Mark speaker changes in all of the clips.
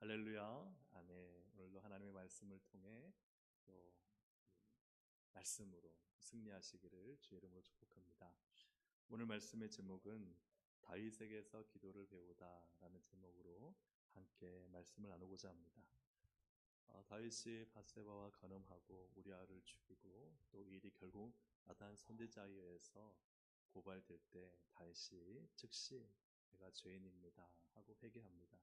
Speaker 1: 할렐루야. 아멘. 오늘도 하나님의 말씀을 통해 또 말씀으로 승리하시기를 주의 이름으로 축복합니다. 오늘 말씀의 제목은 다윗에게서 기도를 배우다라는 제목으로 함께 말씀을 나누고자 합니다. 다윗이 밧세바와 간음하고 우리아를 죽이고 또 이 일이 결국 나단 선지자에 의해서 고발될 때 다윗이 즉시 내가 죄인입니다 하고 회개합니다.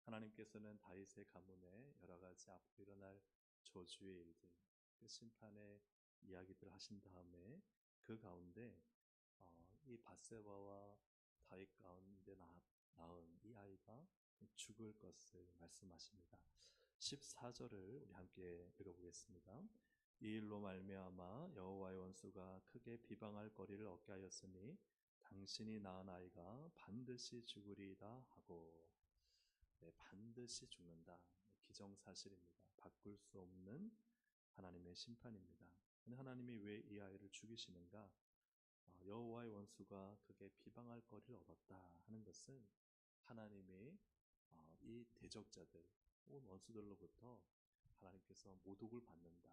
Speaker 1: 하나님께서는 다윗의 가문에 여러 가지 앞으로 일어날 저주의 일들, 그 심판의 이야기들을 하신 다음에 그 가운데 이 밧세바와 다윗 가운데 낳은 이 아이가 죽을 것을 말씀하십니다. 14절을 우리 함께 읽어보겠습니다. 이 일로 말미암아 여호와의 원수가 크게 비방할 거리를 얻게 하였으니 당신이 낳은 아이가 반드시 죽으리이다 하고, 네, 반드시 죽는다. 기정사실입니다. 바꿀 수 없는 하나님의 심판입니다. 근데 하나님이 왜 이 아이를 죽이시는가? 여호와의 원수가 크게 비방할 거리를 얻었다 하는 것은 하나님이 이 대적자들 혹은 원수들로부터 하나님께서 모독을 받는다,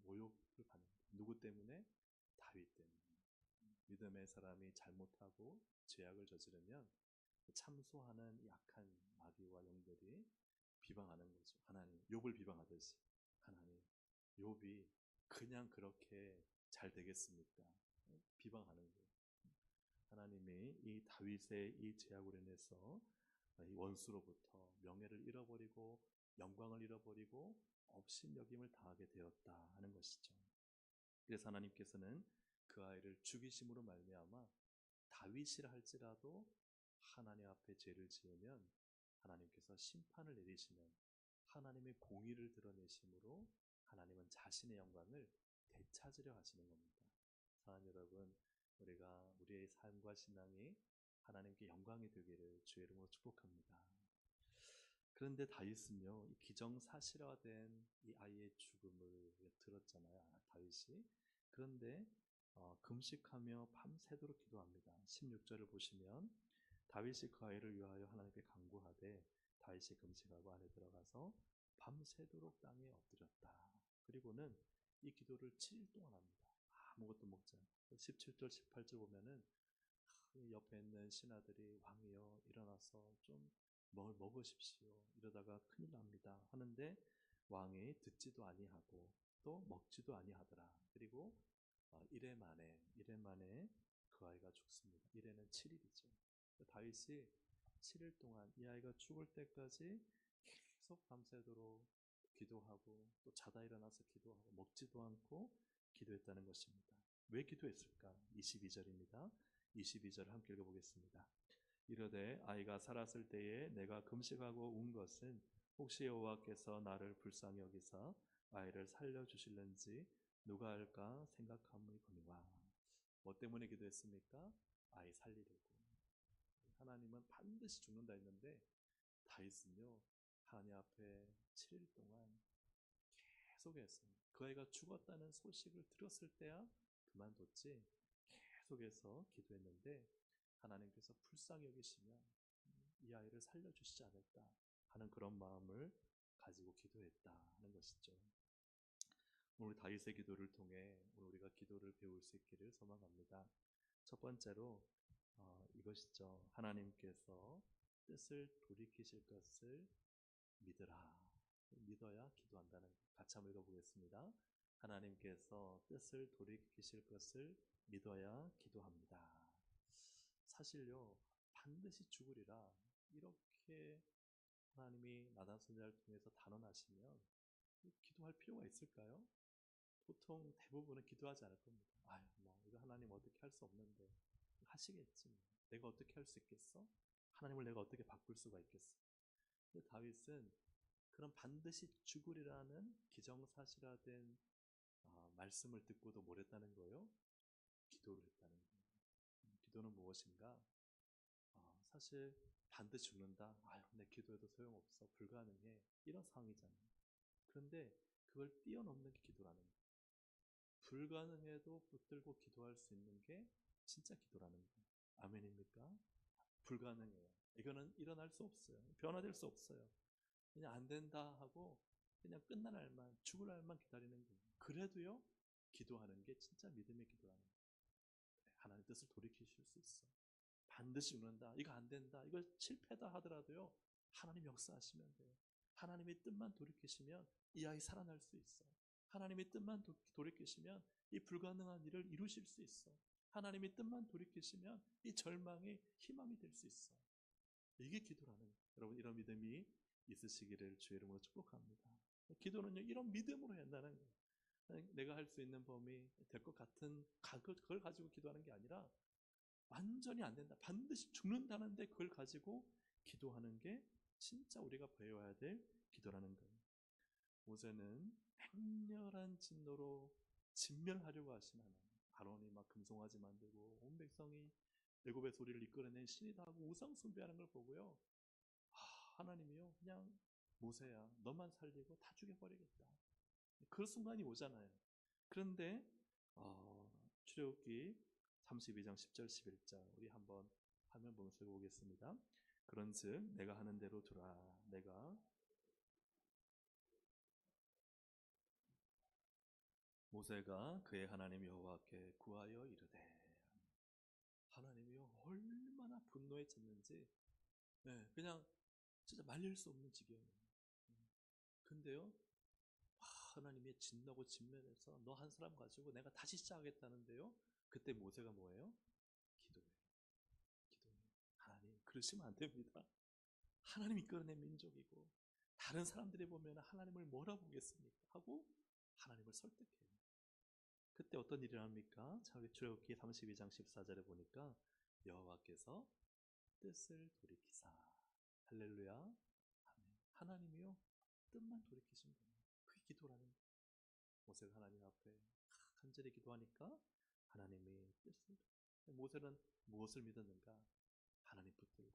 Speaker 1: 모욕을 받는다. 누구 때문에? 다윗 때문에. 믿음의 사람이 잘못하고 죄악을 저지르면 참소하는 약한 마귀와 영들이 비방하는 거죠. 하나님, 욥을 비방하듯이. 하나님, 욥이 그냥 그렇게 잘 되겠습니까? 비방하는 거예요. 하나님이 이 다윗의 이 죄악으로 인해서 이 원수로부터 명예를 잃어버리고 영광을 잃어버리고 업신여김을 당하게 되었다 하는 것이죠. 그래서 하나님께서는 그 아이를 죽이심으로 말미암아 다윗이라 할지라도 하나님 앞에 죄를 지으면 하나님께서 심판을 내리시는 하나님의 공의를 드러내심으로 하나님은 자신의 영광을 되찾으려 하시는 겁니다. 사랑하는 여러분, 우리의 삶과 신앙이 하나님께 영광이 되기를 주의 이름으로 축복합니다. 그런데 다윗은요, 이 기정사실화된 이 아이의 죽음을 들었잖아요, 다윗이. 그런데 금식하며 밤새도록 기도합니다. 16절을 보시면 다윗이 그 아이를 위하여 하나님께 간구하되 다윗이 금식하고 안에 들어가서 밤새도록 땅에 엎드렸다. 그리고는 이 기도를 7일 동안 합니다. 아무것도 먹지 않고. 17절 18절 보면은 옆에 있는 신하들이 왕이여 일어나서 좀 뭘 먹으십시오, 이러다가 큰일 납니다 하는데 왕이 듣지도 아니하고 또 먹지도 아니하더라. 그리고 이래 만에 그 아이가 죽습니다. 이래는 7일이죠. 다윗이 7일 동안 이 아이가 죽을 때까지 계속 밤새도록 기도하고 또 자다 일어나서 기도하고 먹지도 않고 기도했다는 것입니다. 왜 기도했을까? 22절입니다. 22절을 함께 읽어보겠습니다. 이르되 아이가 살았을 때에 내가 금식하고 운 것은 혹시 여호와께서 나를 불쌍히 여기사 아이를 살려주실는지 누가 알까 생각함이거니와. 뭐 때문에 기도했습니까? 아이 살리려고. 하나님은 반드시 죽는다 했는데 다윗은요, 하나님 앞에 7일 동안 계속해서 그 아이가 죽었다는 소식을 들었을 때야 그만뒀지, 계속해서 기도했는데 하나님께서 불쌍히 여기시면 이 아이를 살려주시지 않을까 하는 그런 마음을 가지고 기도했다 하는 것이죠. 오늘 다윗의 기도를 통해 오늘 우리가 기도를 배울 수 있기를 소망합니다. 첫 번째로 이것이죠. 하나님께서 뜻을 돌이키실 것을 믿으라. 믿어야 기도한다는 것. 같이 한번 읽어보겠습니다. 하나님께서 뜻을 돌이키실 것을 믿어야 기도합니다. 사실요, 반드시 죽으리라 이렇게 하나님이 나단 선지자를 통해서 단언하시면 기도할 필요가 있을까요? 보통 대부분은 기도하지 않을 겁니다. 아유, 뭐 이거 하나님 어떻게 할 수 없는데 하시겠지. 내가 어떻게 할 수 있겠어? 하나님을 내가 어떻게 바꿀 수가 있겠어? 근데 다윗은 그런 반드시 죽으리라는 기정사실화된 말씀을 듣고도 뭘 했다는 거예요? 기도를 했다는 거예요. 기도는 무엇인가? 사실 반드시 죽는다. 아유, 내 기도해도 소용없어. 불가능해. 이런 상황이잖아요. 그런데 그걸 뛰어넘는 게 기도라는 거예요. 불가능해도 붙들고 기도할 수 있는 게 진짜 기도라는 거예요. 아멘입니까? 불가능해요. 이거는 일어날 수 없어요. 변화될 수 없어요. 그냥 안 된다 하고 그냥 끝날 날만, 죽을 날만 기다리는 거예요. 그래도요, 기도하는 게 진짜 믿음의 기도라는 거예요. 하나님 뜻을 돌이키실 수 있어. 반드시 죽는다. 이거 안 된다. 이거 실패다 하더라도요, 하나님 역사하시면 돼요. 하나님의 뜻만 돌이키시면 이 아이 살아날 수 있어. 하나님의 뜻만 돌이키시면 이 불가능한 일을 이루실 수 있어. 하나님의 뜻만 돌이키시면 이 절망이 희망이 될 수 있어. 이게 기도라는 거예요. 여러분, 이런 믿음이 있으시기를 주의 이름으로 축복합니다. 기도는요, 이런 믿음으로 해야 한다는 거예요. 내가 할 수 있는 범위 될 것 같은 그걸 가지고 기도하는 게 아니라 완전히 안 된다, 반드시 죽는다는데 그걸 가지고 기도하는 게 진짜 우리가 배워야 될 기도라는 거예요. 모세는 맹렬한 진노로 진멸하려고 하신 하나님, 아론이 막 금송아지 만들고 온 백성이 애굽의 소리를 이끌어낸 신이다 하고 우상 숭배하는 걸 보고요, 하나님이요, 그냥 모세야, 너만 살리고 다 죽여버리겠다. 그 순간이 오잖아요. 그런데 출애굽기 32장 10절 11절 우리 한번 화면 보면서 보겠습니다. 그런즉 내가 하는 대로 두라. 내가 모세가 그의 하나님 여호와께 구하여 이르되, 하나님이요, 얼마나 분노해졌는지, 그냥 진짜 말릴 수 없는 지경이에요. 근데요, 하나님이 진노고 진멸해서 너 한 사람 가지고 내가 다시 시작하겠다는데요, 그때 모세가 뭐예요? 기도해요. 기도해요. 하나님, 그러시면 안 됩니다. 하나님이 이끌어낸 민족이고 다른 사람들이 보면 하나님을 뭐라 보겠습니까? 하고 하나님을 설득해요. 그때 어떤 일이 합니까? 출애굽기 32장 14절에 보니까 여호와께서 뜻을 돌이키사. 할렐루야. 아멘. 하나님이요, 뜻만 돌이키시면 됩니다. 그게 기도라는 거예요. 모세가 하나님 앞에 간절히 기도하니까 하나님이 뜻을, 모세는 무엇을 믿었는가? 하나님 붙들고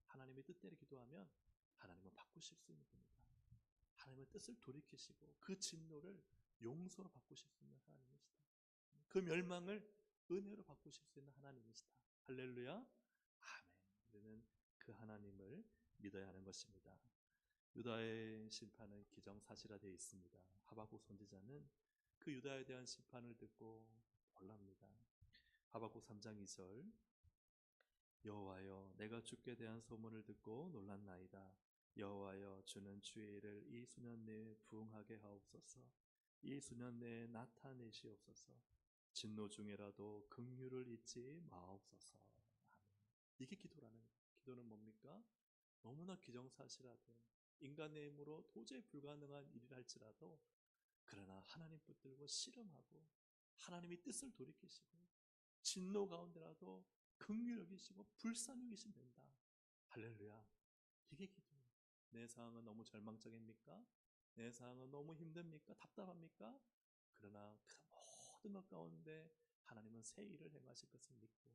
Speaker 1: 하나님의 뜻대로 기도하면 하나님은 바꾸실 수 있는 분이다. 하나님의 뜻을 돌이키시고 그 진노를 용서로 바꾸실 수 있는 하나님이시다. 그 멸망을 은혜로 바꾸실 수 있는 하나님이시다. 할렐루야. 아멘. 우리는 그 하나님을 믿어야 하는 것입니다. 유다의 심판은 기정사실화되어 있습니다. 하박국 선지자는 그 유다에 대한 심판을 듣고 놀랍니다. 하박국 3장 2절 여호와여, 내가 주께 대한 소문을 듣고 놀랐나이다. 여호와여, 주는 주의 일을 이 수년 내에 부응하게 하옵소서. 이 수년 내에 나타내시옵소서. 진노 중에라도 긍휼을 잊지 마옵소서. 아멘. 이게 기도라는 거예요. 기도는 뭡니까? 너무나 기정사실화된 인간의 힘으로 도저히 불가능한 일이라 할지라도, 그러나 하나님 붙들고 씨름하고 하나님의 뜻을 돌이키시고 진노 가운데라도 긍휼히 여기시고 불쌍히 여기시면 된다. 할렐루야. 이게 기도예요. 내 상황은 너무 절망적입니까? 내 상황은 너무 힘듭니까? 답답합니까? 그러나 그 모든 것 가운데 하나님은 새 일을 행하실 것을 믿고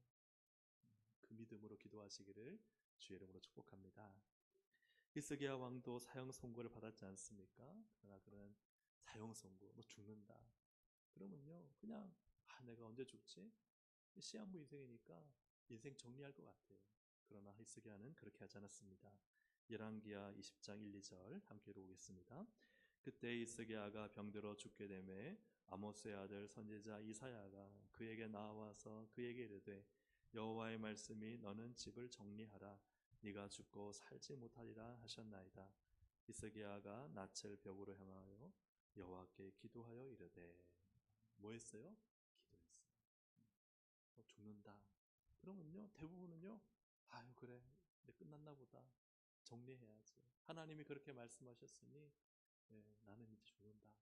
Speaker 1: 그 믿음으로 기도하시기를 주의 이름으로 축복합니다. 히스기야 왕도 사형 선고를 받았지 않습니까? 그러나 그는 사형 선고, 너 죽는다. 그러면요, 그냥 내가 언제 죽지? 시한부 인생이니까 인생 정리할 것 같아요. 그러나 히스기야는 그렇게 하지 않았습니다. 열왕기하 20장 1, 2절 함께 읽어보겠습니다. 그때 히스기야가 병들어 죽게 되매 아모스의 아들 선지자 이사야가 그에게 나와서 그에게 이르되, 여호와의 말씀이 너는 집을 정리하라. 네가 죽고 살지 못하리라 하셨나이다. 히스기야가 낯을 벽으로 향하여 여호와께 기도하여 이르되, 뭐 했어요? 기도했어요. 죽는다. 그러면요, 대부분은요, 아유 그래, 이제 끝났나 보다, 정리해야지. 하나님이 그렇게 말씀하셨으니 나는 이제 죽는다.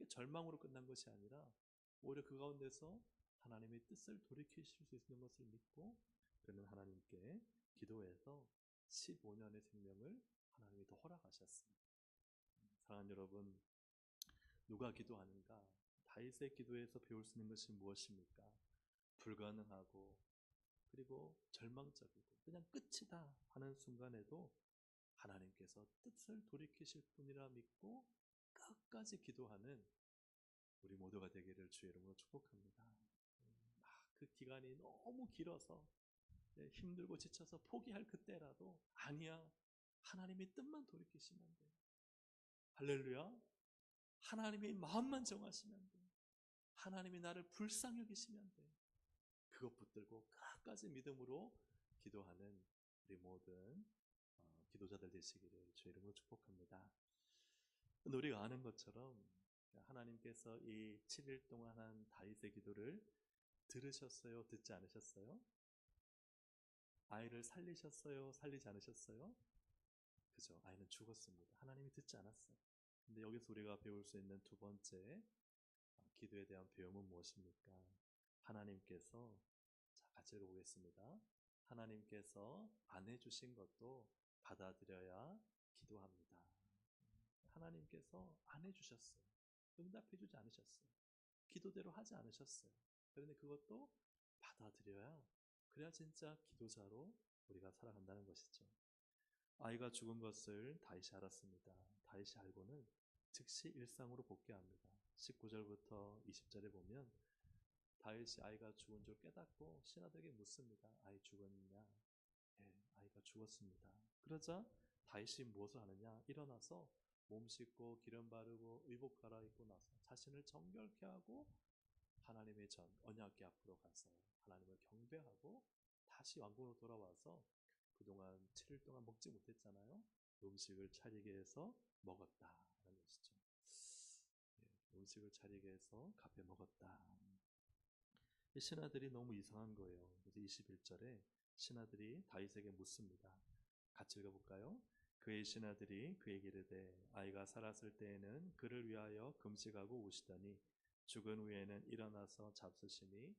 Speaker 1: 절망으로 끝난 것이 아니라 오히려 그 가운데서 하나님의 뜻을 돌이키실 수 있는 것을 믿고 그는 하나님께 기도해서 15년의 생명을 하나님이 더 허락하셨습니다. 사랑하는 여러분, 누가 기도하는가? 다윗의 기도에서 배울 수 있는 것이 무엇입니까? 불가능하고 그리고 절망적이고 그냥 끝이다 하는 순간에도 하나님께서 뜻을 돌이키실 분이라 믿고 끝까지 기도하는 우리 모두가 되기를 주의 이름으로 축복합니다. 그 기간이 너무 길어서 힘들고 지쳐서 포기할 그때라도 아니야. 하나님의 뜻만 돌이키시면 돼. 할렐루야. 하나님의 마음만 정하시면 돼. 하나님이 나를 불쌍히 여기시면 돼. 그것 붙들고 끝까지 믿음으로 기도하는 우리 모든 기도자들 되시기를 주의 이름으로 축복합니다. 우리가 아는 것처럼 하나님께서 이 7일 동안 한 다윗의 기도를 들으셨어요? 듣지 않으셨어요? 아이를 살리셨어요? 살리지 않으셨어요? 그죠? 아이는 죽었습니다. 하나님이 듣지 않았어요. 근데 여기서 우리가 배울 수 있는 두 번째 기도에 대한 배움은 무엇입니까? 하나님께서, 자, 같이 읽어보겠습니다. 하나님께서 안 해주신 것도 받아들여야 기도합니다. 하나님께서 안 해주셨어요. 응답해주지 않으셨어요. 기도대로 하지 않으셨어요. 그런데 그것도 받아들여야, 그래야 진짜 기도자로 우리가 살아간다는 것이죠. 아이가 죽은 것을 다윗이 알았습니다. 다윗이 알고는 즉시 일상으로 복귀합니다. 19절부터 20절에 보면 다윗이 아이가 죽은 줄 깨닫고 신하들에게 묻습니다. 아이 죽었느냐? 예, 아이가 죽었습니다. 그러자 다윗이 무엇을 하느냐? 일어나서 몸 씻고 기름 바르고 의복 갈아입고 나서 자신을 정결케 하고 하나님의 전 언약궤 앞으로 가서 하나님을 경배하고 다시 왕궁으로 돌아와서 그동안 7일 동안 먹지 못했잖아요. 음식을 차리게 해서 먹었다라는 것이죠. 예, 음식을 차리게 해서 값에 먹었다. 신하들이 너무 이상한 거예요. 그래서 21절에 신하들이 다윗에게 묻습니다. 같이 읽어볼까요? 그의 신하들이 그에게 이르되 아이가 살았을 때에는 그를 위하여 금식하고 우시더니 죽은 후에는 일어나서 잡수시니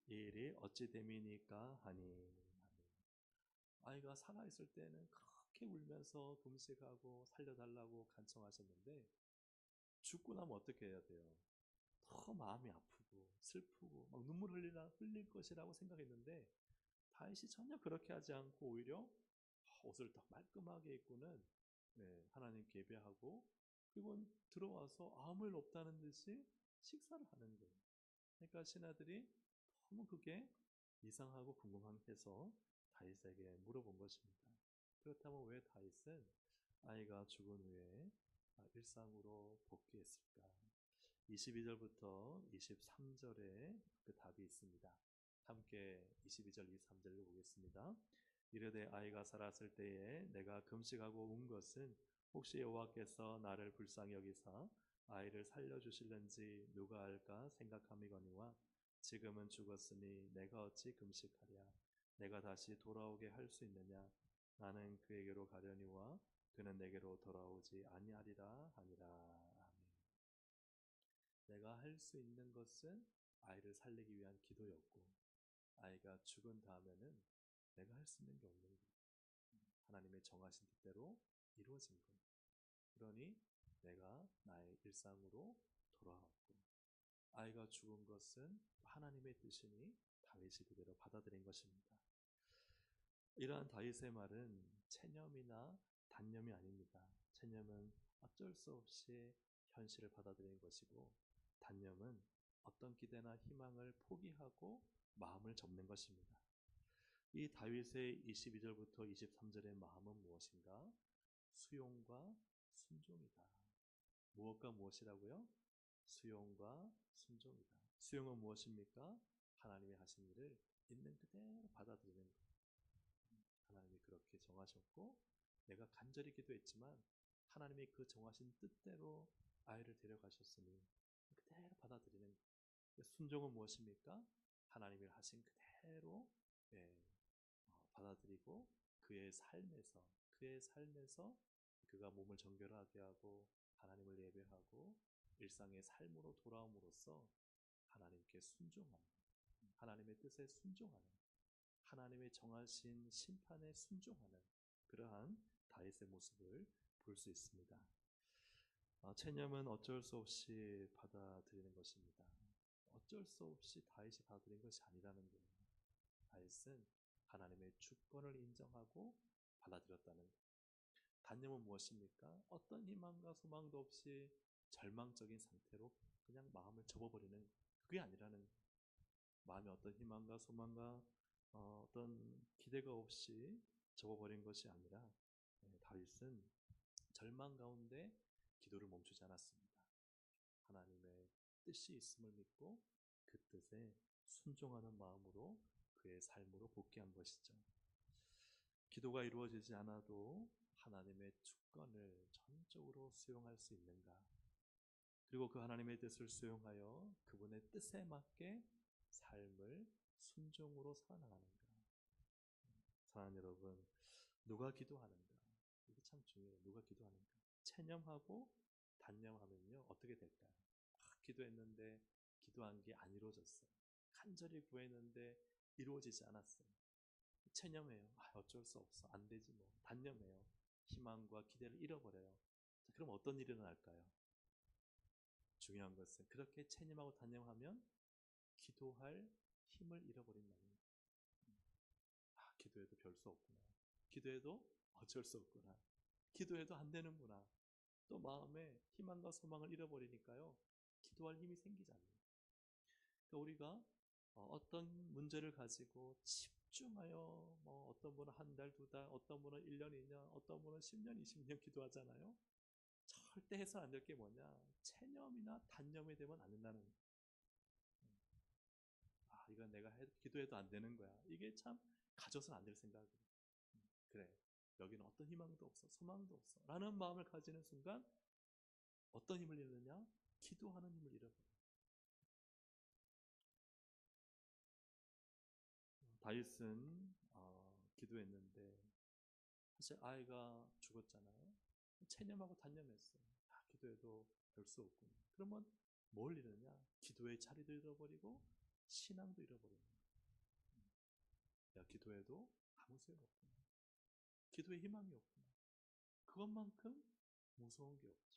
Speaker 1: 이 일이 어찌 됨이니까 하니. 아이가 살아있을 때는 그렇게 울면서 금식하고 살려달라고 간청하셨는데 죽고 나면 어떻게 해야 돼요? 더 마음이 아프고 슬프고 막 눈물 흘릴 것이라고 생각했는데 다윗이 전혀 그렇게 하지 않고 오히려 옷을 더 말끔하게 입고는 하나님 예배하고 그리고 들어와서 아무 일 없다는 듯이 식사를 하는 거예요. 그러니까 신하들이 너무 그게 이상하고 궁금해서 다윗에게 물어본 것입니다. 그렇다면 왜 다윗은 아이가 죽은 후에 일상으로 복귀했을까? 22절부터 23절에 그 답이 있습니다. 함께 22절, 23절 읽어보겠습니다. 이르되 아이가 살았을 때에 내가 금식하고 운 것은 혹시 여호와께서 나를 불쌍히 여기사 아이를 살려주실는지 누가 알까 생각함이거니와 지금은 죽었으니 내가 어찌 금식하랴. 내가 다시 돌아오게 할 수 있느냐. 나는 그에게로 가려니와 그는 내게로 돌아오지 아니하리라 하니라. 아멘. 내가 할 수 있는 것은 아이를 살리기 위한 기도였고 아이가 죽은 다음에는 내가 할 수 있는 게 없는 거예요. 하나님의 정하신 뜻대로 이루어진 거예요. 그러니 내가 나의 일상으로 돌아왔고 아이가 죽은 것은 하나님의 뜻이니 다윗이 그대로 받아들인 것입니다. 이러한 다윗의 말은 체념이나 단념이 아닙니다. 체념은 어쩔 수 없이 현실을 받아들이는 것이고 단념은 어떤 기대나 희망을 포기하고 마음을 접는 것입니다. 이 다윗의 22절부터 23절의 마음은 무엇인가? 수용과 순종이다. 무엇과 무엇이라고요? 수용과 순종이다. 수용은 무엇입니까? 하나님이 하신 일을 있는 그대로 받아들이는 것. 하나님이 그렇게 정하셨고 내가 간절히 기도했지만 하나님이 그 정하신 뜻대로 아이를 데려가셨으니 그대로 받아들이는 것. 순종은 무엇입니까? 하나님이 하신 그대로 받아들이고 그의 삶에서 그가 몸을 정결하게 하고 하나님을 예배하고 일상의 삶으로 돌아옴으로써 하나님께 순종하는, 하나님의 뜻에 순종하는, 하나님의 정하신 심판에 순종하는 그러한 다윗의 모습을 볼 수 있습니다. 체념은 어쩔 수 없이 받아들이는 것입니다. 어쩔 수 없이 다윗이 받아들인 것이 아니라는 거예요. 다윗은 하나님의 주권을 인정하고 받아들였다는 거예요. 단념은 무엇입니까? 어떤 희망과 소망도 없이 절망적인 상태로 그냥 마음을 접어버리는 거예요. 그게 아니라는 거예요. 마음에 어떤 희망과 소망과 어떤 기대가 없이 접어버린 것이 아니라 다윗은 절망 가운데 기도를 멈추지 않았습니다. 하나님의 뜻이 있음을 믿고 그 뜻에 순종하는 마음으로 그의 삶으로 복귀한 것이죠. 기도가 이루어지지 않아도 하나님의 주권을 전적으로 수용할 수 있는가? 그리고 그 하나님의 뜻을 수용하여 그분의 뜻에 맞게 삶을 순종으로 살아나가는가? 사랑하는 여러분, 누가 기도하는가? 이게 참 중요해요. 누가 기도하는가? 체념하고 단념하면요 어떻게 될까요? 기도했는데 기도한 게 안 이루어졌어요. 간절히 구했는데 이루어지지 않았어요. 체념해요. 어쩔 수 없어. 안 되지 뭐. 단념해요. 희망과 기대를 잃어버려요. 자, 그럼 어떤 일이 일어날까요? 중요한 것은 그렇게 체념하고 단념하면 기도할 힘을 잃어버린다는 거예요. 기도해도 별 수 없구나. 기도해도 어쩔 수 없구나. 기도해도 안 되는구나. 또 마음에 희망과 소망을 잃어버리니까요. 기도할 힘이 생기지 않아요. 그러니까 우리가 어떤 문제를 가지고 집중하여 어떤 분은 한 달, 두 달, 어떤 분은 1년, 2년, 어떤 분은 10년, 20년 기도하잖아요. 절대 해서 안 될 게 뭐냐? 체념이나 단념이 되면 안 된다는 거예요. 이건 내가 기도해도 안 되는 거야. 이게 참 가져서는 안 될 생각이에요. 그래, 여기는 어떤 희망도 없어, 소망도 없어 라는 마음을 가지는 순간 어떤 힘을 잃느냐? 기도하는 힘을 잃어버려요. 다윗은 기도했는데 사실 아이가 죽었잖아요. 체념하고 단념했어요. 기도해도 별 수 없구나. 그러면 뭘 잃느냐? 기도의 자리도 잃어버리고 신앙도 잃어버리는 거예요. 야, 기도해도 아무 소용없구나. 기도에 희망이 없구나. 그것만큼 무서운 게 없죠.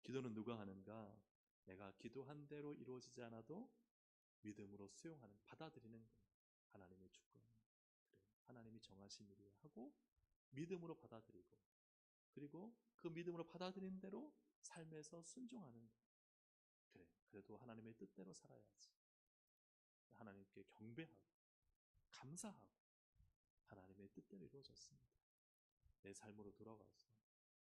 Speaker 1: 기도는 누가 하는가? 내가 기도한 대로 이루어지지 않아도 믿음으로 수용하는, 받아들이는 거예요. 하나님의 주권. 그래, 하나님이 정하신 일이야 하고 믿음으로 받아들이고, 그리고 그 믿음으로 받아들인 대로 삶에서 순종하는 거예요. 그래, 그래도 하나님의 뜻대로 살아야지. 하나님께 경배하고 감사하고 하나님의 뜻대로 이루어졌습니다. 내 삶으로 돌아가서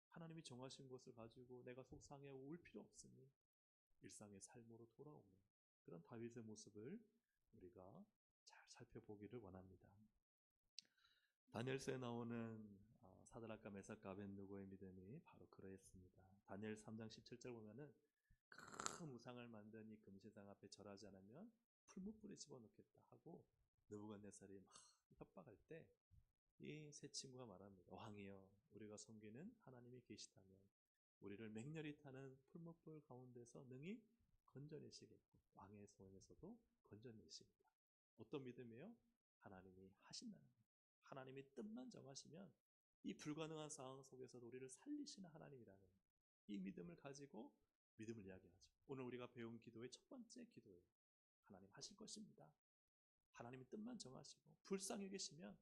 Speaker 1: 하나님이 정하신 것을 가지고 내가 속상해하고 울 필요 없으니 일상의 삶으로 돌아오는 그런 다윗의 모습을 우리가 잘 살펴보기를 원합니다. 다니엘서에 나오는 사드락과 메삭과 아벳느고의 믿음이 바로 그러했습니다. 다니엘 3장 17절 보면은 큰 우상을 만든 이 금신상 앞에 절하지 않으면 풀무불에 집어넣겠다 하고 느부갓네살이 막 협박할 때 이 세 친구가 말합니다. 왕이여, 우리가 섬기는 하나님이 계시다면 우리를 맹렬히 타는 풀무불 가운데서 능히 건져내시겠고 왕의 손에서도 건져내시겠다. 어떤 믿음이에요? 하나님이 하신다는 거예요. 하나님이 뜻만 정하시면 이 불가능한 상황 속에서도 우리를 살리시는 하나님이라는 이 믿음을 가지고 믿음을 이야기하죠. 오늘 우리가 배운 기도의 첫 번째 기도예요. 하나님 하실 것입니다. 하나님의 뜻만 정하시고 불쌍히 계시면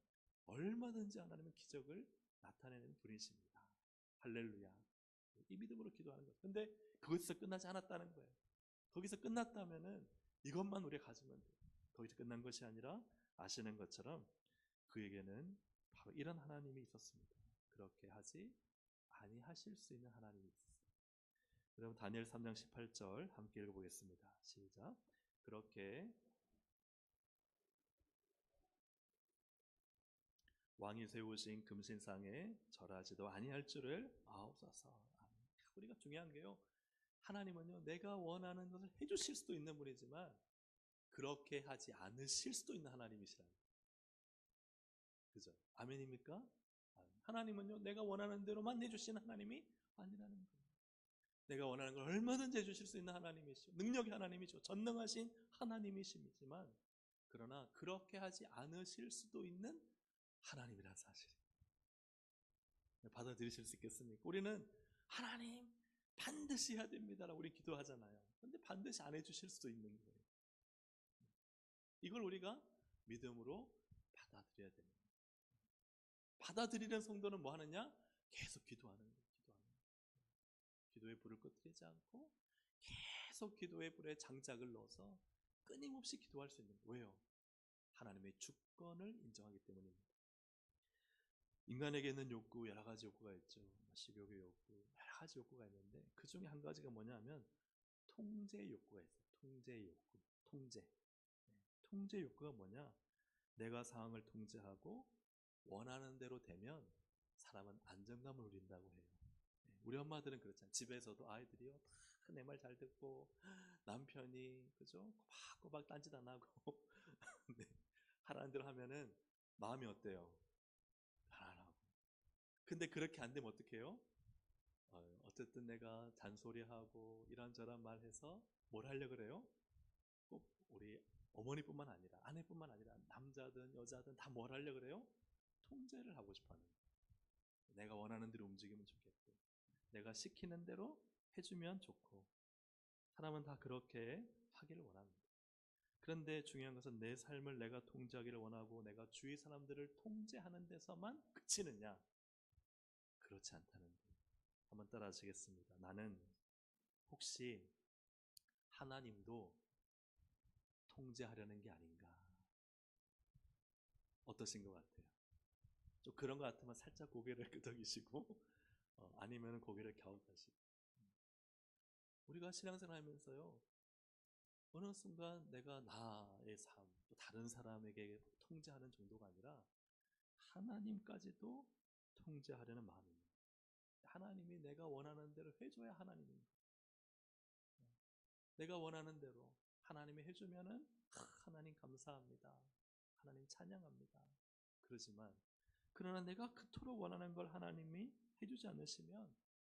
Speaker 1: 얼마든지 하나님은 기적을 나타내는 분이십니다. 할렐루야. 이 믿음으로 기도하는 거예요. 근데 거기서 끝나지 않았다는 거예요. 거기서 끝났다면은 이것만 우리가 가지면 돼요. 거기서 끝난 것이 아니라 아시는 것처럼 그에게는 바로 이런 하나님이 있었습니다. 그렇게 하지 아니하실 수 있는 하나님이 있었어요. 여러분 다니엘 3장 18절 함께 읽어보겠습니다. 시작. 그렇게 왕이 세우신 금신상에 절하지도 아니할 줄을 아옵소서. 우리가 중요한 게요, 하나님은요 내가 원하는 것을 해주실 수도 있는 분이지만 그렇게 하지 않으실 수도 있는 하나님이시라는 거예요. 그죠? 아멘입니까? 하나님은요 내가 원하는 대로만 해주시는 하나님이 아니라는 거예요. 내가 원하는 걸 얼마든지 해주실 수 있는 하나님이시죠. 능력의 하나님이죠. 전능하신 하나님이시지만 그러나 그렇게 하지 않으실 수도 있는 하나님이라는 사실 받아들이실 수 있겠습니까? 우리는 하나님 반드시 해야 됩니다라고 우리 기도하잖아요. 그런데 반드시 안 해주실 수도 있는 거예요. 이걸 우리가 믿음으로 받아들여야 됩니다. 받아들이는 성도는 뭐 하느냐? 계속 기도하는 거예요. 기도의 불을 꺼뜨리지 않고 계속 기도의 불에 장작을 넣어서 끊임없이 기도할 수 있는 거예요. 왜요? 하나님의 주권을 인정하기 때문입니다. 인간에게는 욕구, 여러 가지 욕구가 있죠. 식욕의 욕구, 여러 가지 욕구가 있는데 그 중에 한 가지가 뭐냐면 통제 욕구가 있어요. 통제 욕구, 통제. 통제 욕구가 뭐냐? 내가 상황을 통제하고 원하는 대로 되면 사람은 안정감을 누린다고 해요. 우리 엄마들은 그렇잖아요. 집에서도 아이들이요 다 내 말 잘 듣고 남편이 그죠? 꼬박꼬박 딴짓 안 하고 네. 하라는 대로 하면은 마음이 어때요? 편안하고. 근데 그렇게 안 되면 어떡해요? 어쨌든 내가 잔소리하고 이런저런 말해서 뭘 하려고 그래요? 꼭 우리 어머니뿐만 아니라 아내뿐만 아니라 남자든 여자든 다 뭘 하려고 그래요? 통제를 하고 싶어 하는 거예요. 내가 원하는 대로 움직이면 좋겠고 내가 시키는 대로 해주면 좋고 사람은 다 그렇게 하기를 원합니다. 그런데 중요한 것은 내 삶을 내가 통제하기를 원하고 내가 주위 사람들을 통제하는 데서만 그치느냐? 그렇지 않다는 거예요. 한번 따라 하시겠습니다. 나는 혹시 하나님도 통제하려는 게 아닌가? 어떠신 것 같아요? 좀 그런 것 같으면 살짝 고개를 끄덕이시고 아니면 고개를 갸웃하시고 우리가 신앙생활 하면서요 어느 순간 내가 나의 삶, 또 다른 사람에게 통제하는 정도가 아니라 하나님까지도 통제하려는 마음입니다. 하나님이 내가 원하는 대로 해줘야 하나님입니다. 내가 원하는 대로 하나님이 해주면은 하나님 감사합니다. 하나님 찬양합니다. 그러지만 그러나 내가 그토록 원하는 걸 하나님이 해주지 않으시면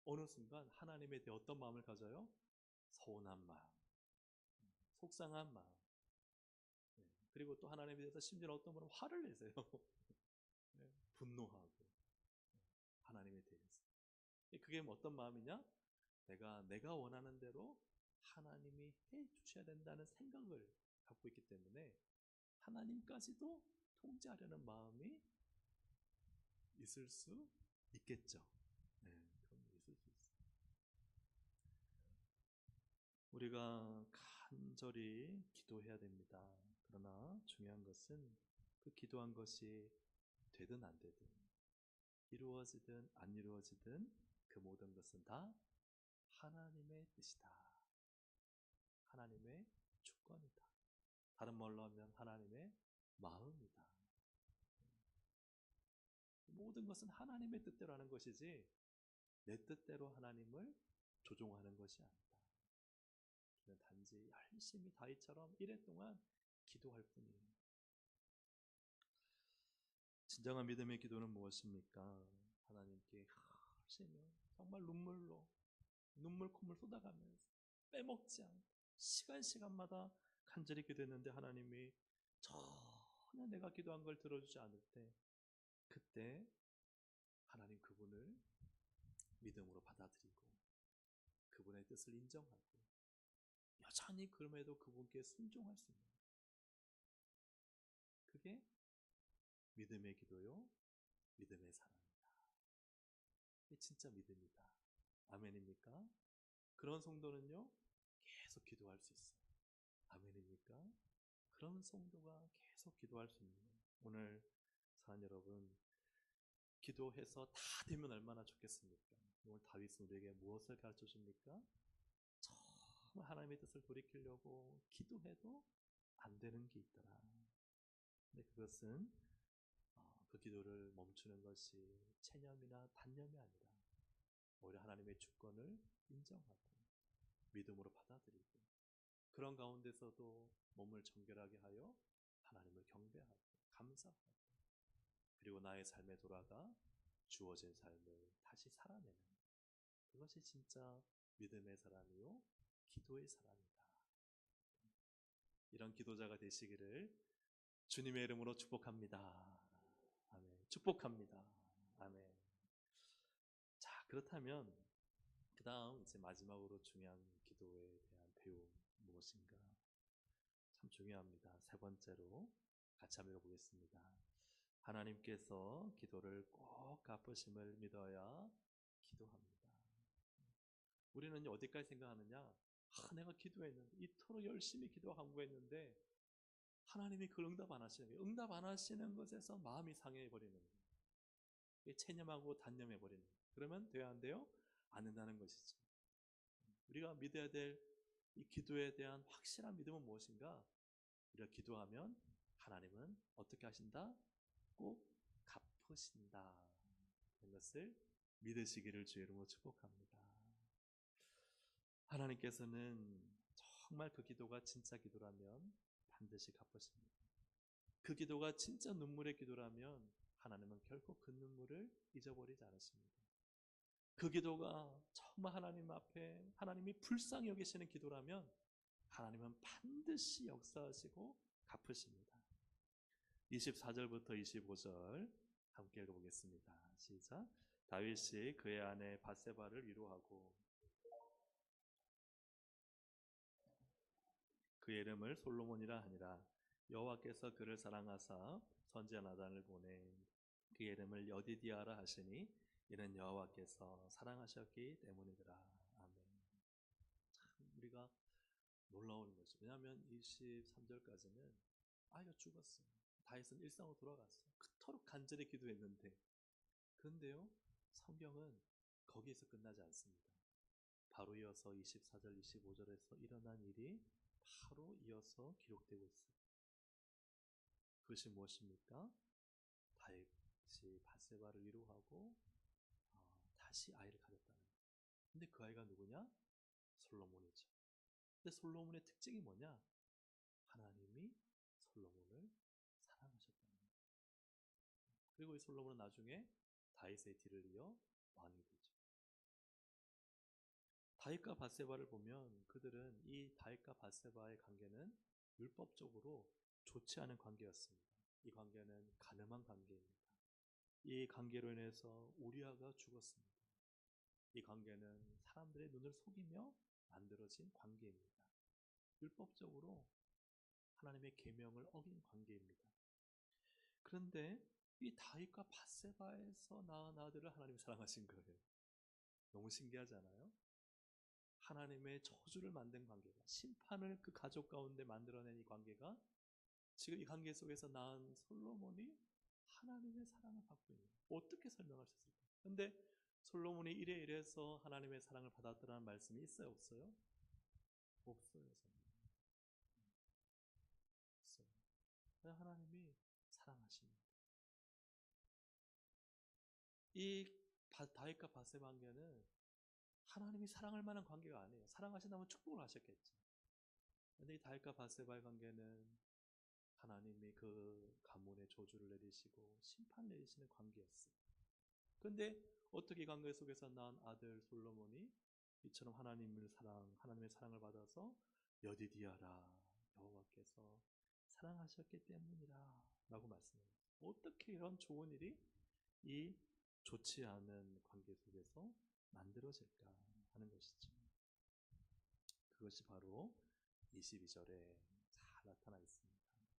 Speaker 1: 어느 순간 하나님에 대해 어떤 마음을 가져요? 서운한 마음, 속상한 마음. 그리고 또 하나님에 대해서 심지어 어떤 분은 화를 내세요. 분노하고 하나님에 대해서. 그게 어떤 마음이냐? 내가 원하는 대로 하나님이 해 주셔야 된다는 생각을 갖고 있기 때문에 하나님까지도 통제하려는 마음이 있을 수 있겠죠. 그런 게 있을 수 있어요. 우리가 간절히 기도해야 됩니다. 그러나 중요한 것은 그 기도한 것이 되든 안 되든 이루어지든 안 이루어지든 그 모든 것은 다 하나님의 뜻이다. 하나님의 주권이다. 다른 말로 하면 하나님의 마음이다. 모든 것은 하나님의 뜻대로 하는 것이지 내 뜻대로 하나님을 조종하는 것이 아니다. 저는 단지 열심히 다윗처럼 1회 동안 기도할 뿐이에요. 진정한 믿음의 기도는 무엇입니까? 하나님께 열심히 정말 눈물 콧물 쏟아가면서 빼먹지 않고 시간마다 간절히 기도했는데 하나님이 전혀 내가 기도한 걸 들어주지 않을 때 그때 하나님 그분을 믿음으로 받아들이고 그분의 뜻을 인정하고 여전히 그럼에도 그분께 순종할 수 있는 거예요. 그게 믿음의 기도요, 믿음의 사랑이다. 이게 진짜 믿음이다. 아멘입니까? 그런 성도는요 계속 기도할 수 있어요. 아멘입니까? 그런 성도가 계속 기도할 수 있는 거예요. 오늘 사랑 여러분, 기도해서 다 되면 얼마나 좋겠습니까? 오늘 다윗은 우리에게 무엇을 가르쳐 줍니까? 정말 하나님의 뜻을 돌이키려고 기도해도 안 되는 게 있더라. 근데 그것은 그 기도를 멈추는 것이 체념이나 단념이 아니라 오히려 하나님의 주권을 인정하고 믿음으로 받아들이고 그런 가운데서도 몸을 정결하게 하여 하나님을 경배하고 감사하고 그리고 나의 삶에 돌아가 주어진 삶을 다시 살아내는 그것이 진짜 믿음의 사람이요 기도의 사람이다. 이런 기도자가 되시기를 주님의 이름으로 축복합니다. 아멘. 축복합니다. 아멘. 자, 그렇다면 그 다음 이제 마지막으로 중요한 기도에 대한 배움 무엇인가? 참 중요합니다. 세 번째로 같이 한번 읽어보겠습니다. 하나님께서 기도를 꼭 갚으심을 믿어야 기도합니다. 우리는 어디까지 생각하느냐? 내가 기도했는데, 이토록 열심히 기도하고 간구했는데 하나님이 그걸 응답 안 하시는 거예요. 응답 안 하시는 것에서 마음이 상해 버리는 거예요. 체념하고 단념해 버리는 거예요. 그러면 돼야 안 돼요? 안 된다는 것이죠. 우리가 믿어야 될 이 기도에 대한 확실한 믿음은 무엇인가? 우리가 기도하면 하나님은 어떻게 하신다? 꼭 갚으신다. 이것을 믿으시기를 주의 이름으로 축복합니다. 하나님께서는 정말 그 기도가 진짜 기도라면 반드시 갚으십니다. 그 기도가 진짜 눈물의 기도라면 하나님은 결코 그 눈물을 잊어버리지 않으십니다. 그 기도가 정말 하나님 앞에 하나님이 불쌍히 여기시는 기도라면 하나님은 반드시 역사하시고 갚으십니다. 24절부터 25절 함께 읽어보겠습니다. 시작. 다윗이 그의 아내 밧세바를 위로하고 그의 이름을 솔로몬이라 하니라. 여호와께서 그를 사랑하사 선지자 나단을 보내 그의 이름을 여디디아라 하시니 이는 여호와께서 사랑하셨기 때문이더라. 아멘. 참 우리가 놀라운 것이, 왜냐하면 23절까지는 아이가 죽었어요. 다윗은 일상으로 돌아갔어요. 그토록 간절히 기도했는데, 그런데요 성경은 거기에서 끝나지 않습니다. 바로 이어서 24절 25절에서 일어난 일이 바로 이어서 기록되고 있어요. 그것이 무엇입니까? 다윗이 밧세바를 위로하고 다시 아이를 가졌다는 거예요. 근데 그 아이가 누구냐? 솔로몬이죠. 근데 솔로몬의 특징이 뭐냐? 하나님이 솔로몬을 사랑하셨다는 거예요. 그리고 이 솔로몬은 나중에 다윗의 뒤를 이어 왕이 되죠. 다윗과 밧세바를 보면 그들은 이 다윗과 밧세바의 관계는 율법적으로 좋지 않은 관계였습니다. 이 관계는 간음한 관계입니다. 이 관계로 인해서 우리아가 죽었습니다. 이 관계는 사람들의 눈을 속이며 만들어진 관계입니다. 율법적으로 하나님의 계명을 어긴 관계입니다. 그런데 이 다윗과 밧세바에서 낳은 아들을 하나님이 사랑하신 거예요. 너무 신기하잖아요. 하나님의 저주를 만든 관계가, 심판을 그 가족 가운데 만들어낸 이 관계가, 지금 이 관계 속에서 낳은 솔로몬이 하나님의 사랑을 받고 있는 거예요. 어떻게 설명할 수 있을까요? 그런데 솔로몬이 이래서 하나님의 사랑을 받았다는 말씀이 있어요, 없어요? 없어요. 없어요. 하나님이 사랑하십니다. 이 다윗과 밧세바 관계는 하나님이 사랑할 만한 관계가 아니에요. 사랑하신다면 축복을 하셨겠죠. 그런데 이 다윗과 밧세바의 관계는 하나님이 그 가문에 저주를 내리시고 심판을 내리시는 관계였어요. 그런데 어떻게 이 관계 속에서 낳은 아들 솔로몬이 이처럼 하나님의 사랑을 받아서 여디디아라, 여호와께서 사랑하셨기 때문이라 라고 말씀해요. 어떻게 이런 좋은 일이 이 좋지 않은 관계 속에서 만들어질까 하는 것이죠. 그것이 바로 22절에 잘 나타나 있습니다.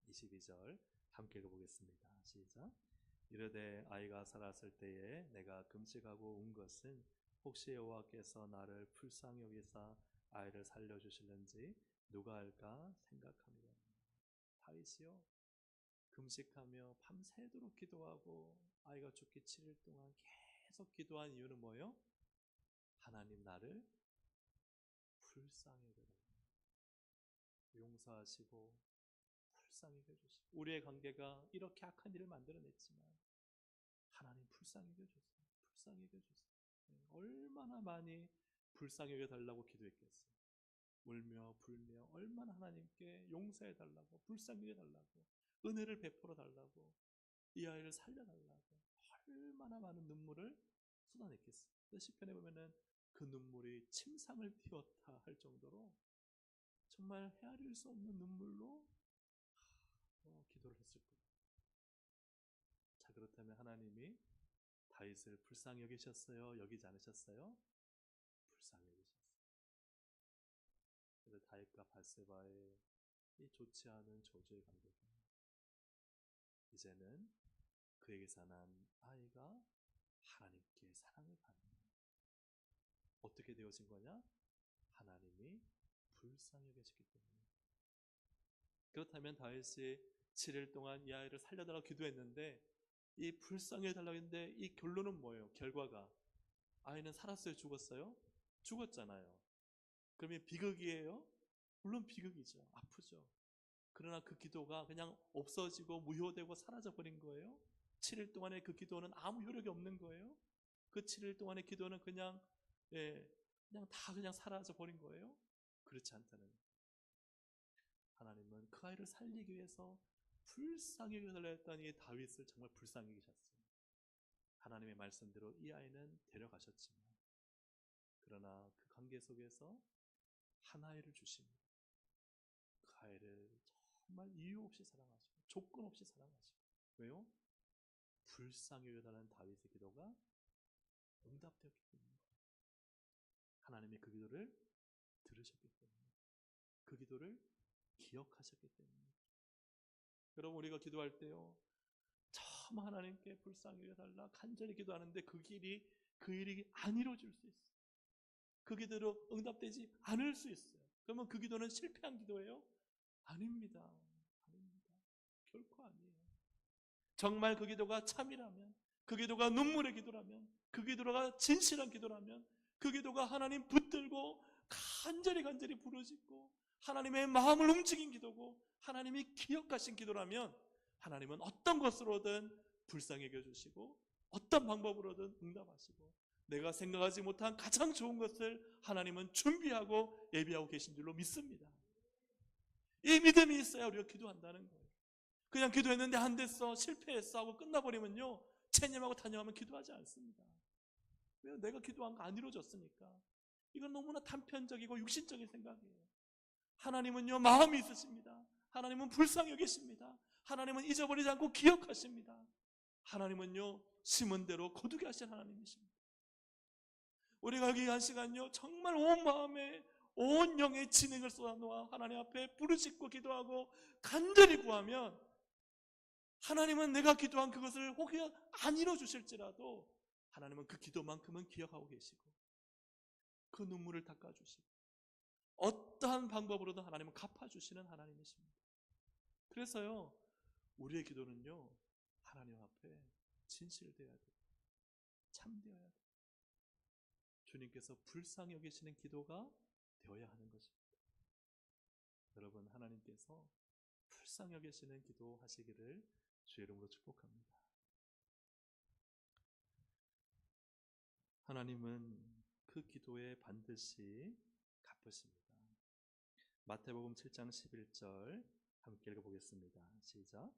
Speaker 1: 22절 함께 읽어보겠습니다. 시작. 이르되 아이가 살았을 때에 내가 금식하고 운 것은 혹시 여호와께서 나를 불쌍히 여기사 아이를 살려주실는지 누가 알까 생각합니다. 다윗이요 금식하며 밤새도록 기도하고 아이가 죽기 7일 동안 계속 기도한 이유는 뭐예요? 하나님 나를 불쌍히 여겨달라, 용서하시고 불쌍히 여겨주시고, 우리의 관계가 이렇게 악한 일을 만들어냈지만 하나님 불쌍히 여겨주세요. 불쌍히 여겨주세요. 얼마나 많이 불쌍히 여겨달라고 기도했겠어요. 울며 불며 얼마나 하나님께 용서해달라고, 불쌍히 여겨달라고, 은혜를 베풀어 달라고, 이 아이를 살려달라고 얼마나 많은 눈물을 쏟아냈겠어요. 시편에 보면은 그 눈물이 침상을 틔웠다 할 정도로 정말 헤아릴 수 없는 눈물로 기도를 했을 거예요. 자, 그렇다면 하나님이 다윗을 불쌍히 여기셨어요? 여기지 않으셨어요? 불쌍히 여기셨어요. 그래서 다윗과 밧세바의 이 좋지 않은 저주의 관계가 이제는 그에게서 난 아이가 하나님께 사랑을 받는, 어떻게 되어진 거냐? 하나님이 불쌍히 여기셨기 때문에. 그렇다면 다윗이 7일 동안 이 아이를 살려달라고 기도했는데 이 불쌍히 해달라고 했는데 이 결론은 뭐예요? 결과가 아이는 살았어요? 죽었어요? 죽었잖아요. 그러면 비극이에요? 물론 비극이죠. 아프죠. 그러나 그 기도가 그냥 없어지고 무효되고 사라져버린 거예요? 7일 동안의 그 기도는 아무 효력이 없는 거예요? 그 7일 동안의 기도는 그냥 그냥 다 그냥 사라져버린 거예요? 그렇지 않다는 거예요. 하나님은 그 아이를 살리기 위해서 불쌍히 여겨달라 했던 이 다윗을 정말 불쌍히 여기셨어요. 하나님의 말씀대로 이 아이는 데려가셨지만 그러나 그 관계 속에서 한 아이를 주십니다. 그 아이를 정말 이유 없이 사랑하시고 조건 없이 사랑하시고. 왜요? 불쌍히 여겨달라는 다윗의 기도가 응답되었기 때문입니다. 하나님이 그 기도를 들으셨기 때문에, 그 기도를 기억하셨기 때문입니다. 여러분, 우리가 기도할 때요, 참 하나님께 불쌍히 여겨달라 간절히 기도하는데 그 일이 안 이루어질 수 있어요. 그 기도로 응답되지 않을 수 있어요. 그러면 그 기도는 실패한 기도예요? 아닙니다. 아닙니다. 결코 아니에요. 정말 그 기도가 참이라면, 그 기도가 눈물의 기도라면, 그 기도가 진실한 기도라면, 그 기도가 하나님 붙들고 간절히 부르짖고 하나님의 마음을 움직인 기도고 하나님이 기억하신 기도라면 하나님은 어떤 것으로든 불쌍히 여겨주시고 어떤 방법으로든 응답하시고 내가 생각하지 못한 가장 좋은 것을 하나님은 준비하고 예비하고 계신 줄로 믿습니다. 이 믿음이 있어야 우리가 기도한다는 거예요. 그냥 기도했는데 안 됐어, 실패했어 하고 끝나버리면요, 체념하고 단념하면 기도하지 않습니다. 왜? 내가 기도한 거 안 이루어졌으니까. 이건 너무나 단편적이고 육신적인 생각이에요. 하나님은요, 마음이 있으십니다. 하나님은 불쌍히 여기십니다. 하나님은 잊어버리지 않고 기억하십니다. 하나님은요, 심은 대로 거두게 하신 하나님이십니다. 우리가 여기 한 시간요, 정말 온 마음에 온 영의 진액을 쏟아놓아 하나님 앞에 부르짖고 기도하고 간절히 구하면 하나님은 내가 기도한 그것을 혹시 안 이뤄주실지라도 하나님은 그 기도만큼은 기억하고 계시고 그 눈물을 닦아주시고 어떠한 방법으로든 하나님은 갚아주시는 하나님이십니다. 그래서요, 우리의 기도는요, 하나님 앞에 진실되어야 돼요. 참되어야 돼요. 주님께서 불쌍히 여기시는 기도가 되어야 하는 것입니다. 여러분, 하나님께서 불쌍히 여기시는 기도 하시기를 주의 이름으로 축복합니다. 하나님은 그 기도에 반드시 갚으십니다. 마태복음 7장 11절 함께 읽어보겠습니다. 시작.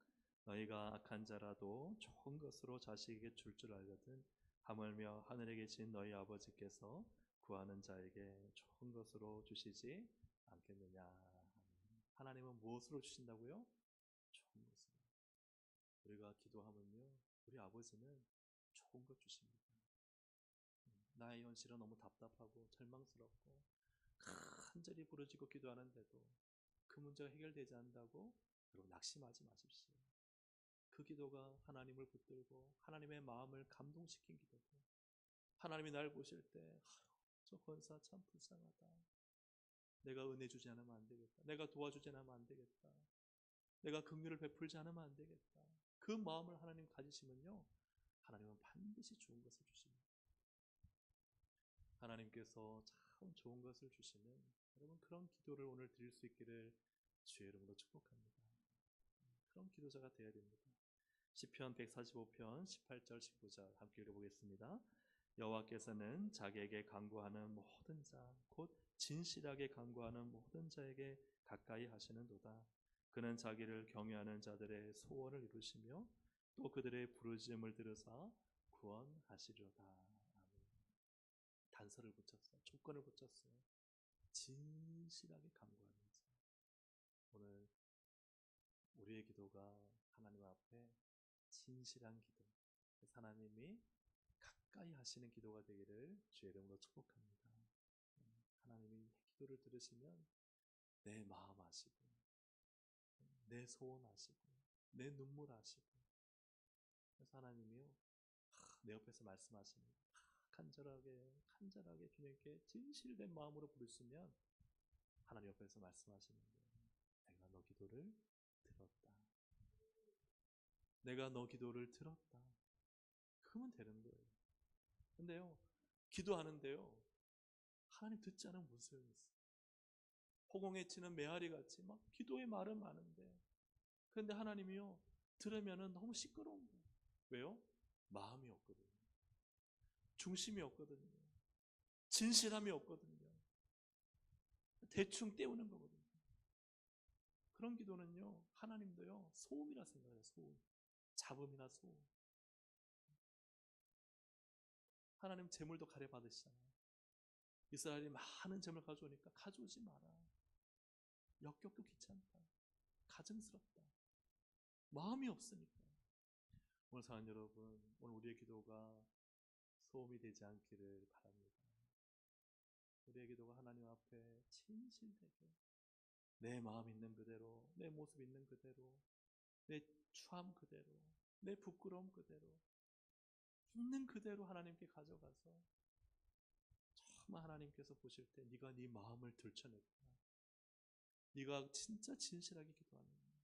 Speaker 1: 너희가 악한 자라도 좋은 것으로 자식에게 줄 줄 알거든 하물며 하늘에 계신 너희 아버지께서 구하는 자에게 좋은 것으로 주시지 않겠느냐. 하나님은 무엇으로 주신다고요? 좋은 것으로. 우리가 기도하면요, 우리 아버지는 좋은 것 주십니다. 나의 현실은 너무 답답하고 절망스럽고 간절히 부르짖고 기도하는데도 그 문제가 해결되지 않는다고 여러분 낙심하지 마십시오. 그 기도가 하나님을 붙들고 하나님의 마음을 감동시킨 기도고 하나님이 날 보실 때 저 권사 참 불쌍하다. 내가 은혜 주지 않으면 안 되겠다. 내가 도와주지 않으면 안 되겠다. 내가 긍휼을 베풀지 않으면 안 되겠다. 그 마음을 하나님 가지시면요, 하나님은 반드시 좋은 것을 주십니다. 하나님께서 참 좋은 것을 주시는 여러분 그런 기도를 오늘 드릴 수 있기를 주의 이름으로 축복합니다. 그런 기도자가 되어야 됩니다. 시편 145편 18절 19절 함께 읽어보겠습니다. 여호와께서는 자기에게 간구하는 모든 자 곧 진실하게 간구하는 모든 자에게 가까이 하시는도다. 그는 자기를 경외하는 자들의 소원을 이루시며 또 그들의 부르짖음을 들으사 구원하시리로다. 단서를 붙였어요. 조건을 붙였어요. 진실하게 간구하는 자. 오늘 우리의 기도가 하나님 앞에 진실한 기도, 하나님이 가까이 하시는 기도가 되기를 주의 이름으로 축복합니다. 하나님이 기도를 들으시면 내 마음 아시고 내 소원 아시고 내 눈물 아시고 그래서 하나님이요, 내 옆에서 말씀하십니다. 간절하게 주님께 진실된 마음으로 부르시면 하나님 옆에서 말씀하시는 거예요. 내가 너 기도를 들었다. 내가 너 기도를 들었다. 그러면 되는 거예요. 근데요, 기도하는데요, 하나님 듣지 않으면 무슨 소용이 있어요? 호공에 치는 메아리 같이 막 기도의 말은 많은데, 그런데 하나님이요, 들으면은 너무 시끄러운 거예요. 왜요? 마음이 없거든요. 중심이 없거든요. 진실함이 없거든요. 대충 때우는 거거든요. 그런 기도는요, 하나님도요, 소음이라 생각해요. 소음. 잡음이나 소음. 하나님 재물도 가려받으시잖아요. 이스라엘이 많은 재물 가져오니까 가져오지 마라. 역겹고 귀찮다. 가증스럽다. 마음이 없으니까. 오늘 사는 여러분, 오늘 우리의 기도가 소음이 되지 않기를 바랍니다. 우리의 기도가 하나님 앞에 진실되게 내 마음 있는 그대로, 내 모습 있는 그대로, 내 추함 그대로, 내 부끄러움 그대로, 있는 그대로 하나님께 가져가서 정말 하나님께서 보실 때 네가 네 마음을 들춰냈구나. 네가 진짜 진실하게 기도하는구나.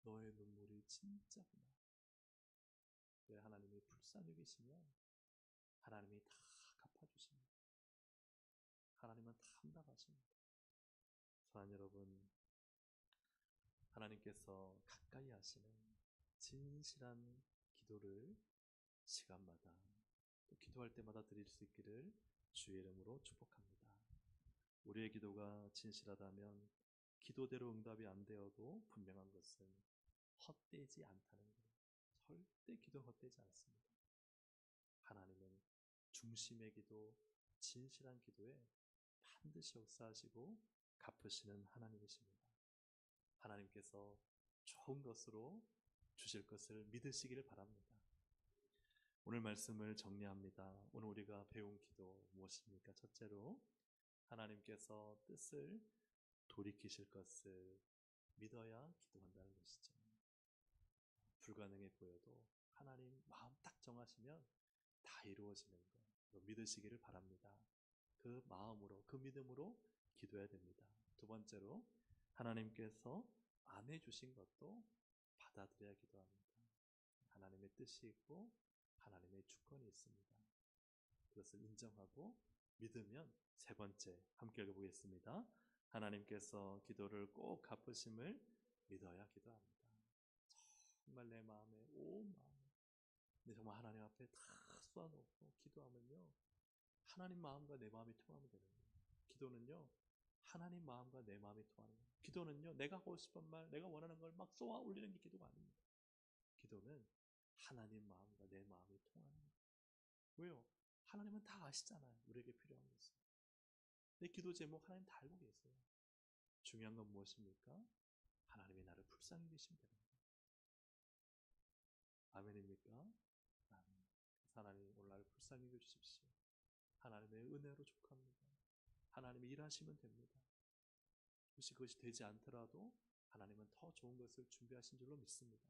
Speaker 1: 너의 눈물이 진짜구나. 왜 하나님이 불쌍히 계시면 하나님이 다 갚아주십니다. 하나님은 다 한답하십니다. 사랑하는 여러분, 하나님께서 가까이 하시는 진실한 기도를 시간마다 또 기도할 때마다 드릴 수 있기를 주의 이름으로 축복합니다. 우리의 기도가 진실하다면 기도대로 응답이 안 되어도 분명한 것은 헛되지 않다는 거예요. 절대 기도 헛되지 않습니다. 하나님은 중심의 기도, 진실한 기도에 반드시 역사하시고 갚으시는 하나님이십니다. 하나님께서 좋은 것으로 주실 것을 믿으시기를 바랍니다. 오늘 말씀을 정리합니다. 오늘 우리가 배운 기도 무엇입니까? 첫째로 하나님께서 뜻을 돌이키실 것을 믿어야 기도한다는 것이죠. 불가능해 보여도 하나님 마음 딱 정하시면 다 이루어지는 거 믿으시기를 바랍니다. 그 마음으로, 그 믿음으로 기도해야 됩니다. 두 번째로 하나님께서 안 해주신 것도 받아들여야 기도합니다. 하나님의 뜻이 있고 하나님의 주권이 있습니다. 그것을 인정하고 믿으면 세 번째 함께 읽어보겠습니다. 하나님께서 기도를 꼭 갚으심을 믿어야 기도합니다. 정말 내 마음에 온 마음에 근데 정말 하나님 앞에 다 쏟아놓고 기도하면요, 하나님 마음과 내 마음이 통하면 되는 거예요. 기도는요, 하나님 마음과 내 마음이 통하는 거예요. 기도는요, 내가 하고 싶은 말, 내가 원하는 걸 막 쏘아 올리는 게 기도가 아닙니다. 기도는 하나님 마음과 내 마음이 통하는 거예요. 왜요? 하나님은 다 아시잖아요. 우리에게 필요한 것을. 내 기도 제목 하나님 다 알고 계세요. 중요한 건 무엇입니까? 하나님이 나를 불쌍히 계시면 되는 거예요. 아멘입니까? 아멘. 하나님 오늘 나를 불쌍히 여겨주십시오. 하나님의 은혜로 족합니다. 하나님이 일하시면 됩니다. 혹시 그것이 되지 않더라도 하나님은 더 좋은 것을 준비하신 줄로 믿습니다.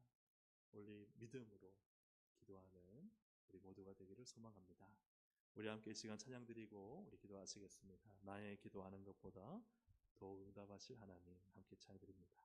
Speaker 1: 우리 믿음으로 기도하는 우리 모두가 되기를 소망합니다. 우리 함께 이 시간 찬양 드리고 우리 기도하시겠습니다. 나의 기도하는 것보다 더 응답하실 하나님 함께 찬양 드립니다.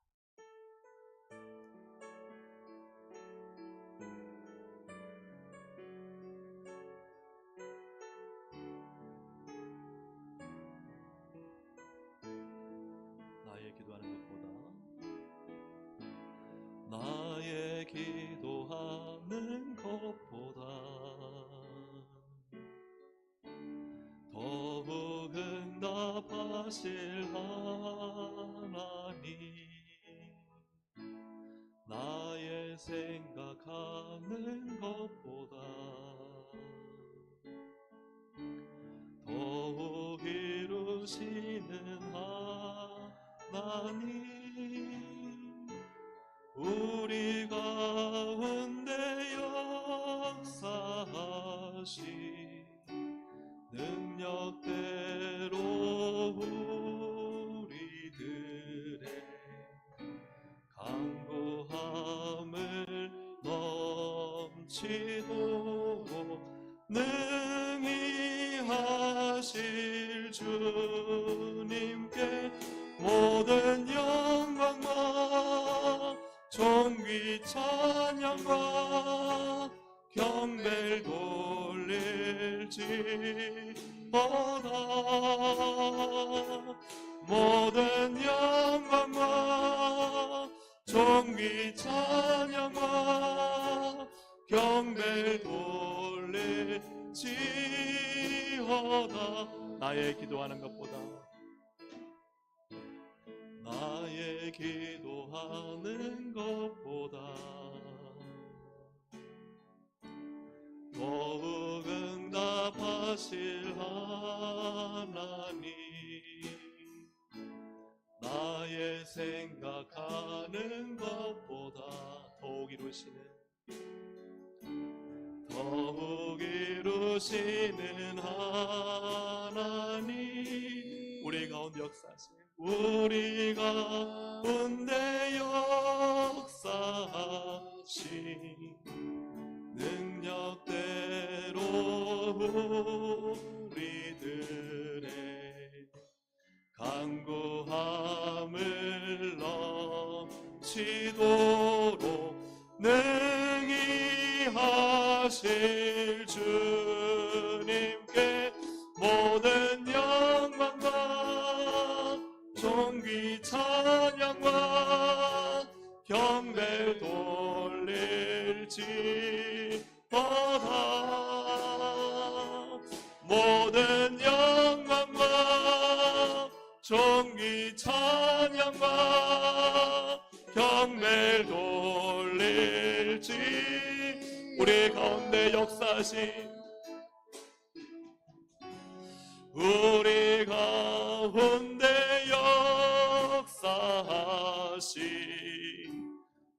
Speaker 1: 나의 기도하는 것보다 더욱 응답하실 하나님, 나의 생각하는 것보다 더욱 이루시는 하나님, 우리 가운데 역사하시 능력대로 우리들의 간구함을 넘치도록 능히 하실 주님께
Speaker 2: 모든 영광과 존귀 찬양과 경배를 돌릴지어다. 모든 영광과 존귀 찬양과 경배를 돌릴지어다. 나의 기도하는 것보다, 나의 기도하는 것보다 더욱 응답하실 하나님, 나의 생각하는 것보다 더욱 이루시는 하나님, 우리 가운데 역사하신, 우리 가운데 역사하신 능력대로 우리들의 간구함을 넘치도록 능히 하실 주님께 모든 영광과 존귀 찬양과 경배 돌릴지어다. 모든 영광과 존귀 찬양과 경배 돌릴지, 우리 가운데 역사하신, 우리 가운데 역사하신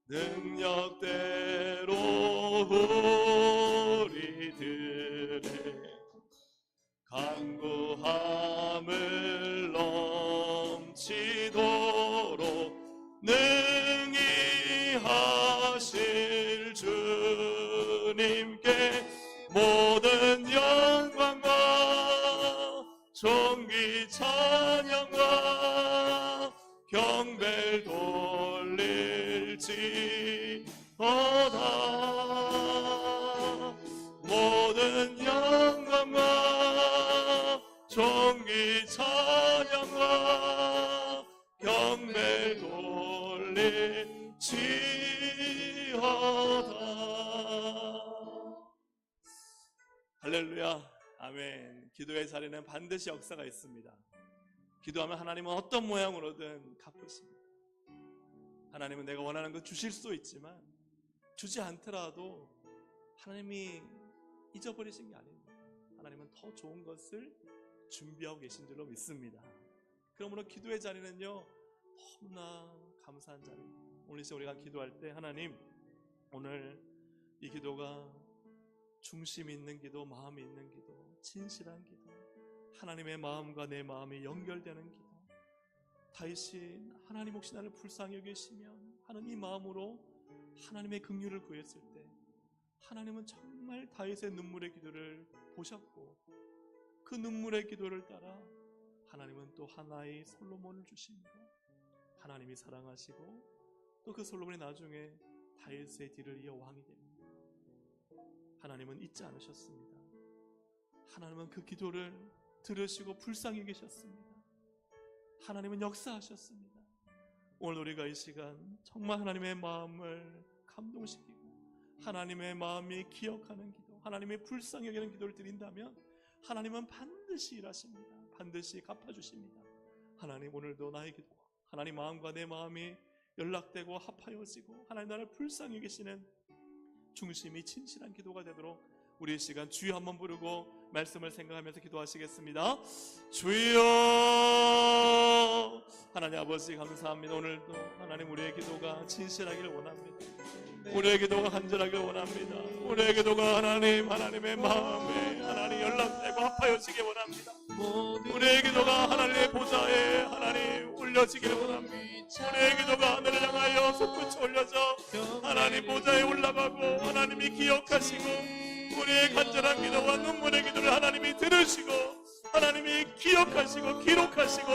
Speaker 2: 능력대로 우리들의 간구함을 넘치도록 능히 하실 주님께 모든 영광과 존귀 찬양과 경배를 돌릴지어다. 모든 영광과 존귀 찬양과 경배를 돌릴지어다. 할렐루야. 아멘. 기도의 자리는 반드시 역사가 있습니다. 기도하면 하나님은 어떤 모양으로든 갚으십니다. 하나님은 내가 원하는 것 주실 수도 있지만 주지 않더라도 하나님이 잊어버리신 게 아닙니다. 하나님은 더 좋은 것을 준비하고 계신 줄로 믿습니다. 그러므로 기도의 자리는요, 너무나 감사한 자리입니다. 오늘 이제 우리가 기도할 때, 하나님, 오늘 이 기도가 중심 있는 기도, 마음이 있는 기도, 진실한 기도, 하나님의 마음과 내 마음이 연결되는 기도, 다윗이 하나님 혹시 나를 불쌍히 여기시면 하는 이 마음으로 하나님의 긍휼을 구했을 때, 하나님은 정말 다윗의 눈물의 기도를 보셨고 그 눈물의 기도를 따라 하나님은 또 하나의 솔로몬을 주십니다. 하나님이 사랑하시고 또 그 솔로몬이 나중에 다윗의 뒤를 이어 왕이 됩니다. 하나님은 잊지 않으셨습니다. 하나님은 그 기도를 들으시고 불쌍히 계셨습니다. 하나님은 역사하셨습니다. 오늘 우리가 이 시간 정말 하나님의 마음을 감동시키고 하나님의 마음이 기억하는 기도, 하나님의 불쌍히 여기는 기도를 드린다면 하나님은 반드시 일하십니다. 반드시 갚아주십니다. 하나님, 오늘도 나의 기도, 하나님 마음과 내 마음이 연락되고 합하여지고 하나님 나를 불쌍히 계시는 중심이 진실한 기도가 되도록 우리 이 시간 주여 한번 부르고 말씀을 생각하면서 기도하시겠습니다. 주여, 하나님 아버지 감사합니다. 오늘도 하나님 우리의 기도가 진실하기를 원합니다. 우리의 기도가 간절하기를 원합니다. 우리의 기도가 하나님의 마음에 하나님 연락되고 합하여지기 원합니다. 우리의 기도가 하나님의 보좌에 하나님 올려지기를 원합니다. 우리의 기도가 하늘을 향하여 솟구쳐 올려져 하나님 보좌에 올라가고 하나님이 기억하시고 우리의 간절한 기도와 눈물의 기도를 하나님이 들으시고 하나님이 기억하시고 기록하시고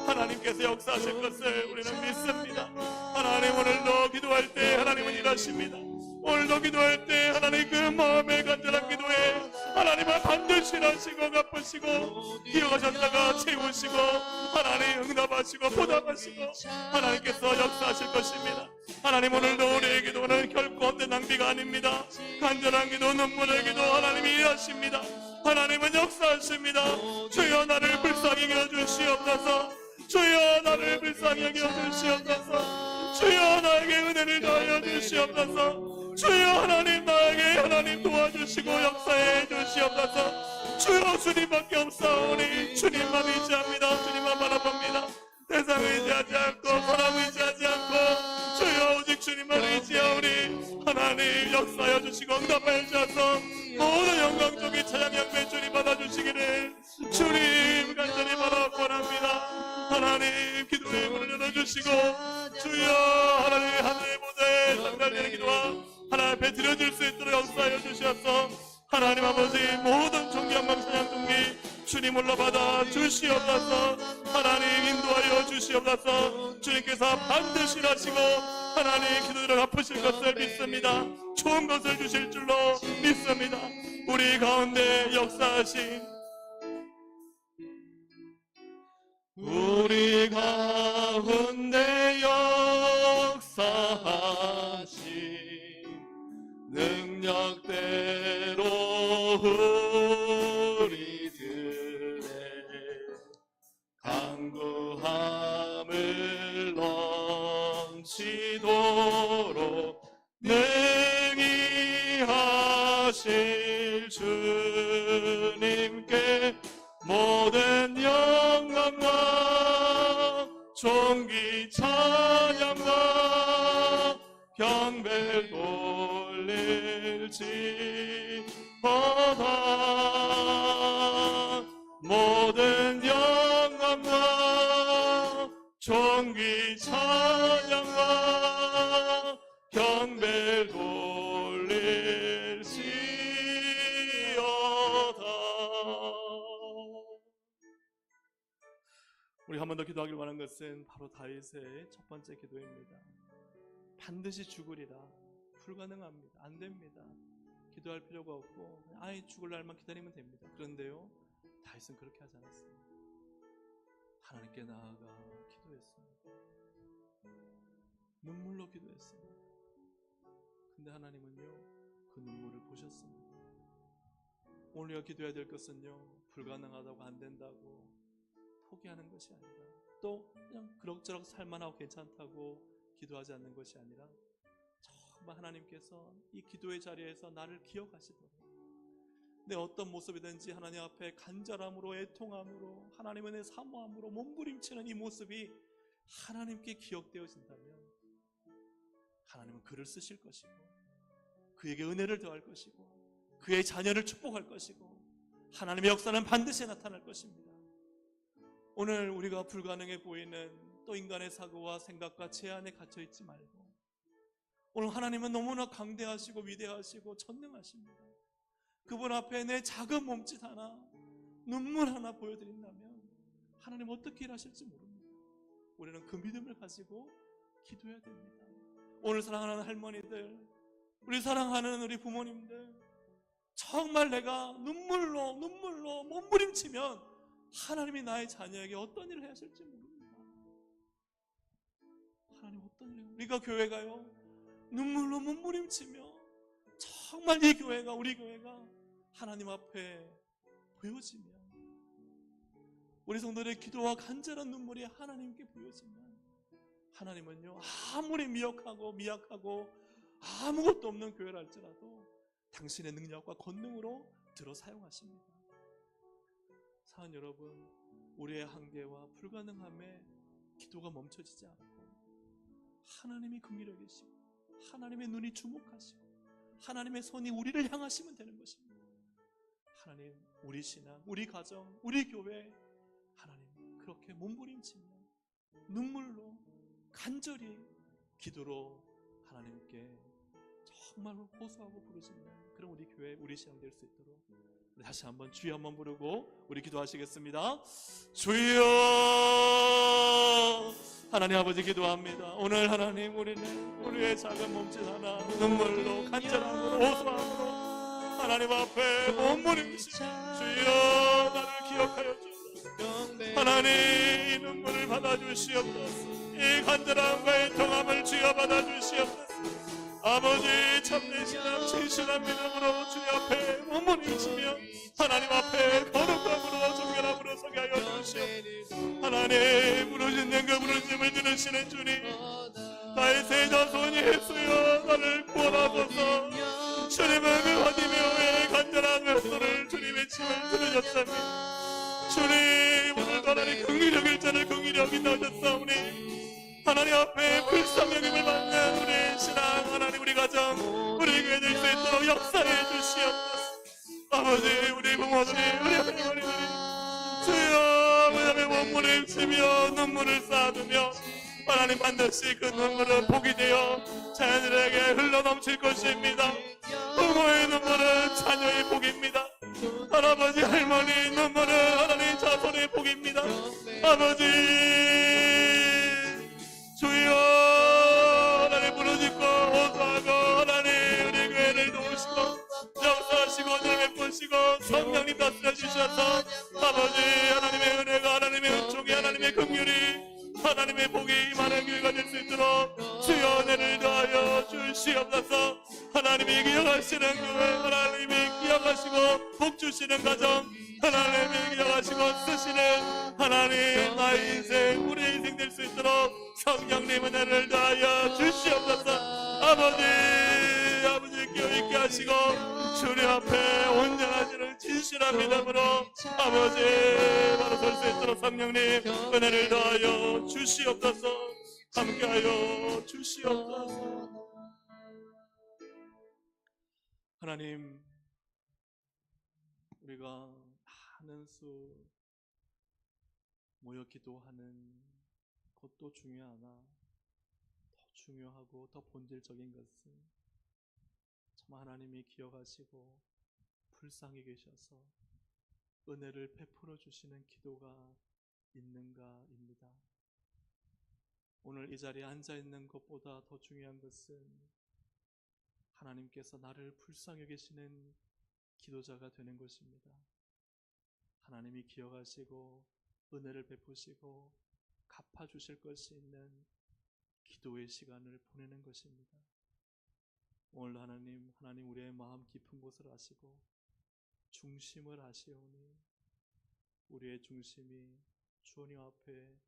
Speaker 2: 하나님께서 역사하실 것을 우리는 믿습니다. 하나님, 오늘도 기도할 때 하나님은 일하십니다. 오늘도 기도할 때 하나님 그 마음의 간절한 기도에 하나님은 반드시 일하시고 갚으시고 기억하셨다가 채우시고 하나님 응답하시고 보답하시고 하나님께서 역사하실 것입니다. 하나님, 오늘도 우리의 기도는 결코 헛된 낭비가 아닙니다. 간절한 기도, 눈물의 기도 하나님이 일하십니다. 하나님은 역사하십니다. 주여 나를 불쌍히 여주시옵소서. 주여 나를 불쌍히 여주시옵소서. 주여 나에게 은혜를 더하여 주시옵소서. 주여 하나님, 나에게 하나님 도와주시고 역사해 주시옵소서. 주여, 주님밖에 없사오니 주님만 의지합니다. 주님만 바라봅니다. 세상 의지하지 않고 사람 의지하지 않고 주여 오직 주님만 의지하오니 하나님 역사하여 주시고 응답하여 주셔서 모든 영광 쪽에 찬양 양배 주님 받아주시기를 주님 간절히 바라옵고합니다. 하나님, 기도의 문을 열어주시고 주여 하나님 하늘의 보좌에 상달되는 기도와 하나님 앞에 드려질 수 있도록 역사하여 주시옵소서. 하나님 아버지, 모든 존귀 영광 찬양 존귀 주님 올라받아 주시옵소서. 하나님 인도하여 주시옵소서. 주님께서 반드시 하시고 하나님 기도를 갚으실 것을 믿습니다. 좋은 것을 주실 줄로 믿습니다. 우리 가운데 역사하신 우리 가운데 역사하신 능력대로 우리들의 강구함을 넘치도록 능히 하실 주님께 모든 영광과 존귀 찬양과 경배를 돌릴지어다. 모든 영광과 존귀 찬양과 경배를 돌릴지어다. 우리 한 번 더 기도하길 원하는 것은 바로 다윗의 첫 번째 기도입니다. 반드시 죽으리라. 불가능합니다. 안 됩니다. 기도할 필요가 없고 아예 죽을 날만 기다리면 됩니다. 그런데요, 다윗은 그렇게 하지 않았습니다. 하나님께 나아가 기도했습니다. 눈물로 기도했습니다. 근데 하나님은요, 그 눈물을 보셨습니다. 오늘 우리가 기도해야 될 것은요, 불가능하다고 안 된다고 포기하는 것이 아니라 또 그냥 그럭저럭 살만하고 괜찮다고 기도하지 않는 것이 아니라 정말 하나님께서 이 기도의 자리에서 나를 기억하시도록 내 어떤 모습이든지 하나님 앞에 간절함으로 애통함으로 하나님의 내 사모함으로 몸부림치는 이 모습이 하나님께 기억되어진다면 하나님은 그를 쓰실 것이고 그에게 은혜를 더할 것이고 그의 자녀를 축복할 것이고 하나님의 역사는 반드시 나타날 것입니다. 오늘 우리가 불가능해 보이는 또 인간의 사고와 생각과 제한에 갇혀 있지 말고 오늘 하나님은 너무나 강대하시고 위대하시고 전능하십니다. 그분 앞에 내 작은 몸짓 하나, 눈물 하나 보여드린다면 하나님 어떻게 일하실지 모릅니다. 우리는 그 믿음을 가지고 기도해야 됩니다. 오늘 사랑하는 할머니들, 우리 사랑하는 우리 부모님들, 정말 내가 눈물로 몸부림치면 하나님이 나의 자녀에게 어떤 일을 하실지 모릅니다. 하나님 어떤 일을, 우리가 교회가요 눈물로 몸부림치며 정말 이 교회가, 우리 교회가 하나님 앞에 보여지면, 우리 성도들의 기도와 간절한 눈물이 하나님께 보여지면 하나님은요, 아무리 미약하고 아무것도 없는 교회라 할지라도 당신의 능력과 권능으로 들어 사용하십니다. 사랑하는 여러분, 우리의 한계와 불가능함에 기도가 멈춰지지 않고 하나님이 긍휼히 계시고 하나님의 눈이 주목하시고 하나님의 손이 우리를 향하시면 되는 것입니다. 하나님, 우리 신앙, 우리 가정, 우리 교회 하나님 그렇게 몸부림치며 눈물로 간절히 기도로 하나님께 정말로 호소하고 부르신다. 그럼 우리 교회, 우리 신앙 될 수 있도록 다시 한번 주여 한번 부르고 우리 기도하시겠습니다. 주여 하나님 아버지 기도합니다. 오늘 하나님 우리는 우리의 작은 몸짓 하나 눈물로 간절함으로 호소함으로 하나님 앞에 몸부림치며 주여 나를 기억하여 주옵소서. 하나님 이 눈물을 받아주시옵소서. 이 간절함과 이 통함을 주여 받아주시옵소서. 아버지 참된 신앙 진실한 믿음으로 주님 앞에 몸부림치며 하나님 앞에 거룩함으로 존경함으로 서게 하여 주시옵소서. 하나님 부르짖는 그 부르짖음을 들으시는 주님, 나의 세자손이 예수여 나를 구원하소서. 주님은 그 화디메오의 간절한 외소를 주님의 침을 들으셨사니 주님 오늘도 하나님 긍휼히 자를 긍휼히 여긴다 하셨사오니 하나님 앞에 불쌍히 받는 우리 신앙 하나님 우리 가정 우리 교회 될 수 있도록 역사해 주시옵소서. 아버지 우리 부모들이 우리 어머니들이 주여 우리 앞에 몸부림치며 눈물을 쌓아두며 하나님 반드시 그 눈물은 복이 되어 자녀들에게 흘러넘칠 것입니다. 부모의 눈물은 자녀의 복입니다. 할아버지 할머니 눈물은 하나님 자손의 복입니다. 아버지 주여 하나님 부르짖고 호소하고 하나님 우리 교회를 도우시고 역사하시고 오늘 베푸시고 성령님 다스려 주셔서 아버지 하나님의 은혜가 하나님의 은총이 하나님의 긍휼이 하나님의 복이 임하는 교회가 될 수 있도록 주여 은혜를 더하여 주시옵소서. 하나님이 기억하시는 교회 하나님이 기억하시고 복 주시는 가정 하나님이 기억하시고 쓰시는 하나님 나의 인생 우리의 인생 될 수 있도록 성령님 은혜를 더하여 주시옵소서. 아버지 기어있게 하시고 주님 앞에 온전하시는 진실한 믿음으로 아버지 바로 설 수 있도록 성령님 은혜를 더하여 주시옵소서. 함께하여 주시옵소서. 하나님 우리가 많은 수 모여 기도하는 것도 중요하나 더 중요하고 더 본질적인 것은 참 하나님이 기억하시고 불쌍히 계셔서 은혜를 베풀어 주시는 기도가 있는가입니다. 오늘 이 자리에 앉아 있는 것보다 더 중요한 것은 하나님께서 나를 불쌍히 계시는 기도자가 되는 것입니다. 하나님이 기억하시고 은혜를 베푸시고 갚아주실 것이 있는 기도의 시간을 보내는 것입니다. 오늘 하나님 우리의 마음 깊은 곳을 아시고 중심을 아시오니 우리의 중심이 주님 앞에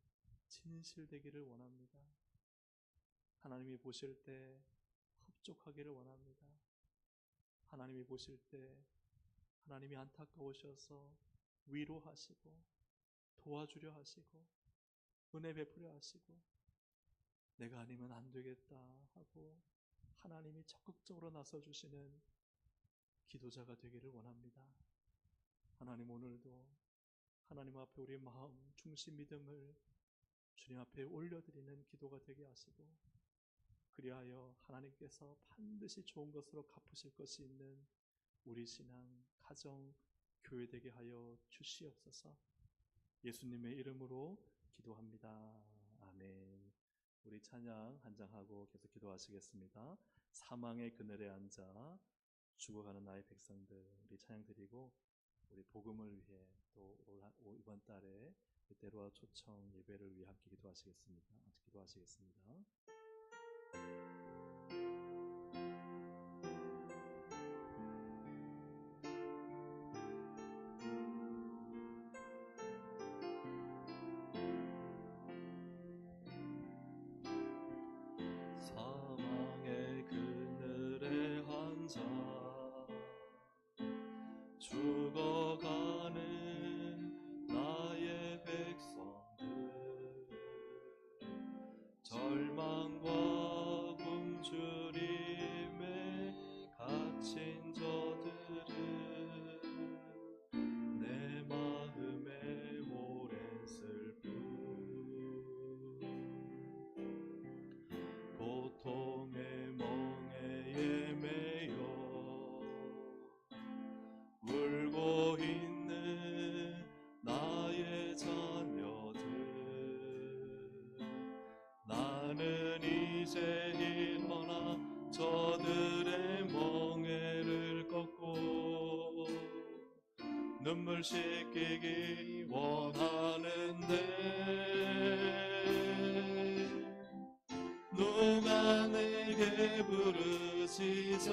Speaker 2: 진실되기를 원합니다. 하나님이 보실 때 흡족하기를 원합니다. 하나님이 보실 때 하나님이 안타까우셔서 위로하시고 도와주려 하시고 은혜 베풀려 하시고 내가 아니면 안 되겠다 하고 하나님이 적극적으로 나서주시는 기도자가 되기를 원합니다. 하나님 오늘도 하나님 앞에 우리의 마음 중심 믿음을 주님 앞에 올려드리는 기도가 되게 하시고 그리하여 하나님께서 반드시 좋은 것으로 갚으실 것이 있는 우리 신앙, 가정, 교회 되게 하여 주시옵소서. 예수님의 이름으로 기도합니다. 아멘. 우리 찬양 한 장 하고 계속 기도하시겠습니다. 사망의 그늘에 앉아 죽어가는 나의 백성들 우리 찬양 드리고 우리 복음을 위해 또 이번 달에 때로와 초청 예배를 위해 함께 기도하시겠습니다.
Speaker 1: 사망의 그늘에 앉아 죽어가는 나의 백성들 절망과 굶주림에 갇힌 저들은 내 마음에 오랜 슬픔 고통의 멍에에 매여 울고
Speaker 2: 눈물 씻기기 원하는데 누가 내게 부르시죠?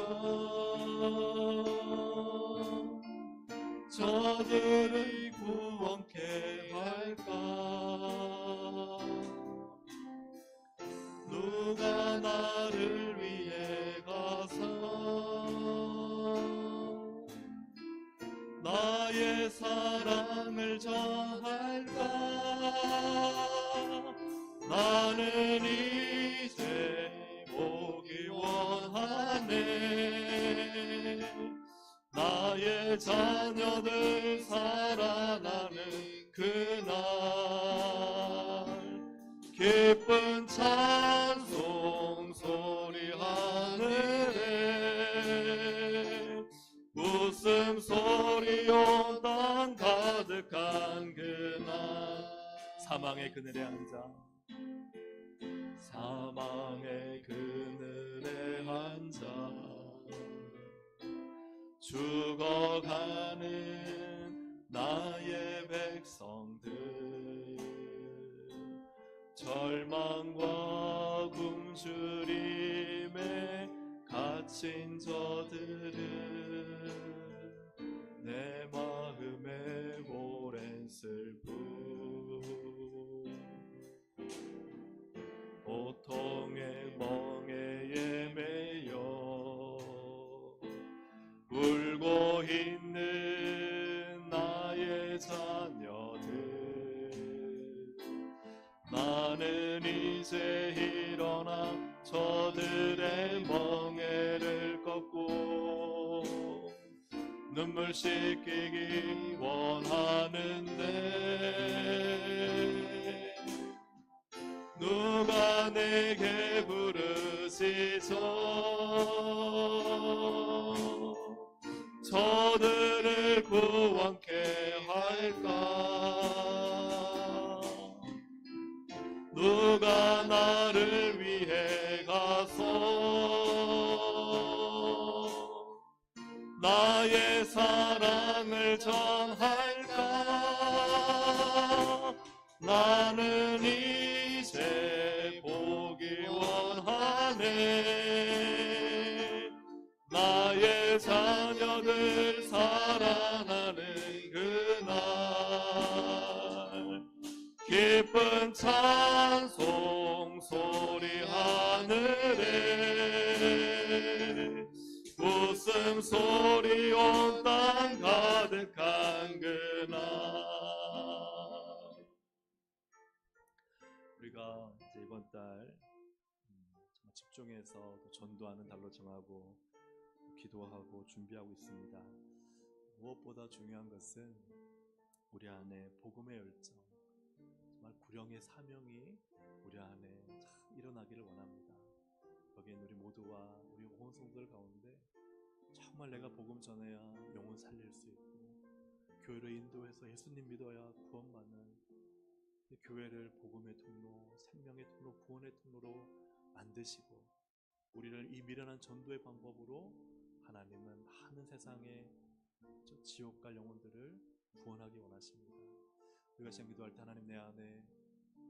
Speaker 2: 저들을 구원케 할까? 누가 나를 위해 가서 나의 사랑을 전할까? 나는 이제 보기 원하네. 나의 자녀들 살아나는 그날 기쁜 찬송 소리 하늘에 웃음 소리 온 땅 가득한 그날 사망의 그늘에 앉아 사망의 그늘에 앉아 죽어가는 나의 백성들 절망과 굶주림에 갇힌 저들은 내 마음에 오랜 슬픔 고통의 멍에에 매여 울고 있는 나의 자녀들 나는 이제 일어나 저들의 멍에를 꺾고 눈물 씻기기 원하는데 누가 내게 부르시죠? 저들을 구원케 할까? 누가 나를 위해 가서 나의 사랑을 전할까? 나는 이제 보기 원하네. 나의 자녀들 살아나는 그날 기쁜 찬송 소리 하늘에 웃음 소리 온 땅 가득한 그날 우리가 이제 이번 달 정말 집중해서 또 전도하는 달로 정하고 기도하고 준비하고 있습니다. 무엇보다 중요한 것은 우리 안에 복음의 열정, 정말 구령의 사명이 우리 안에 일어나기를 원합니다. 여기엔 우리 모두와 우리 온 성도들 가운데 정말 내가 복음 전해야 영혼 살릴 수 있고 교회를 인도해서 예수님 믿어야 구원받는 교회를 복음의 통로, 생명의 통로, 구원의 통로로 만드시고 우리를 이 미련한 전도의 방법으로 하나님은 많은 세상의 지옥 갈 영혼들을 구원하기 원하십니다. 우리가 지금 기도할 때 하나님 내 안에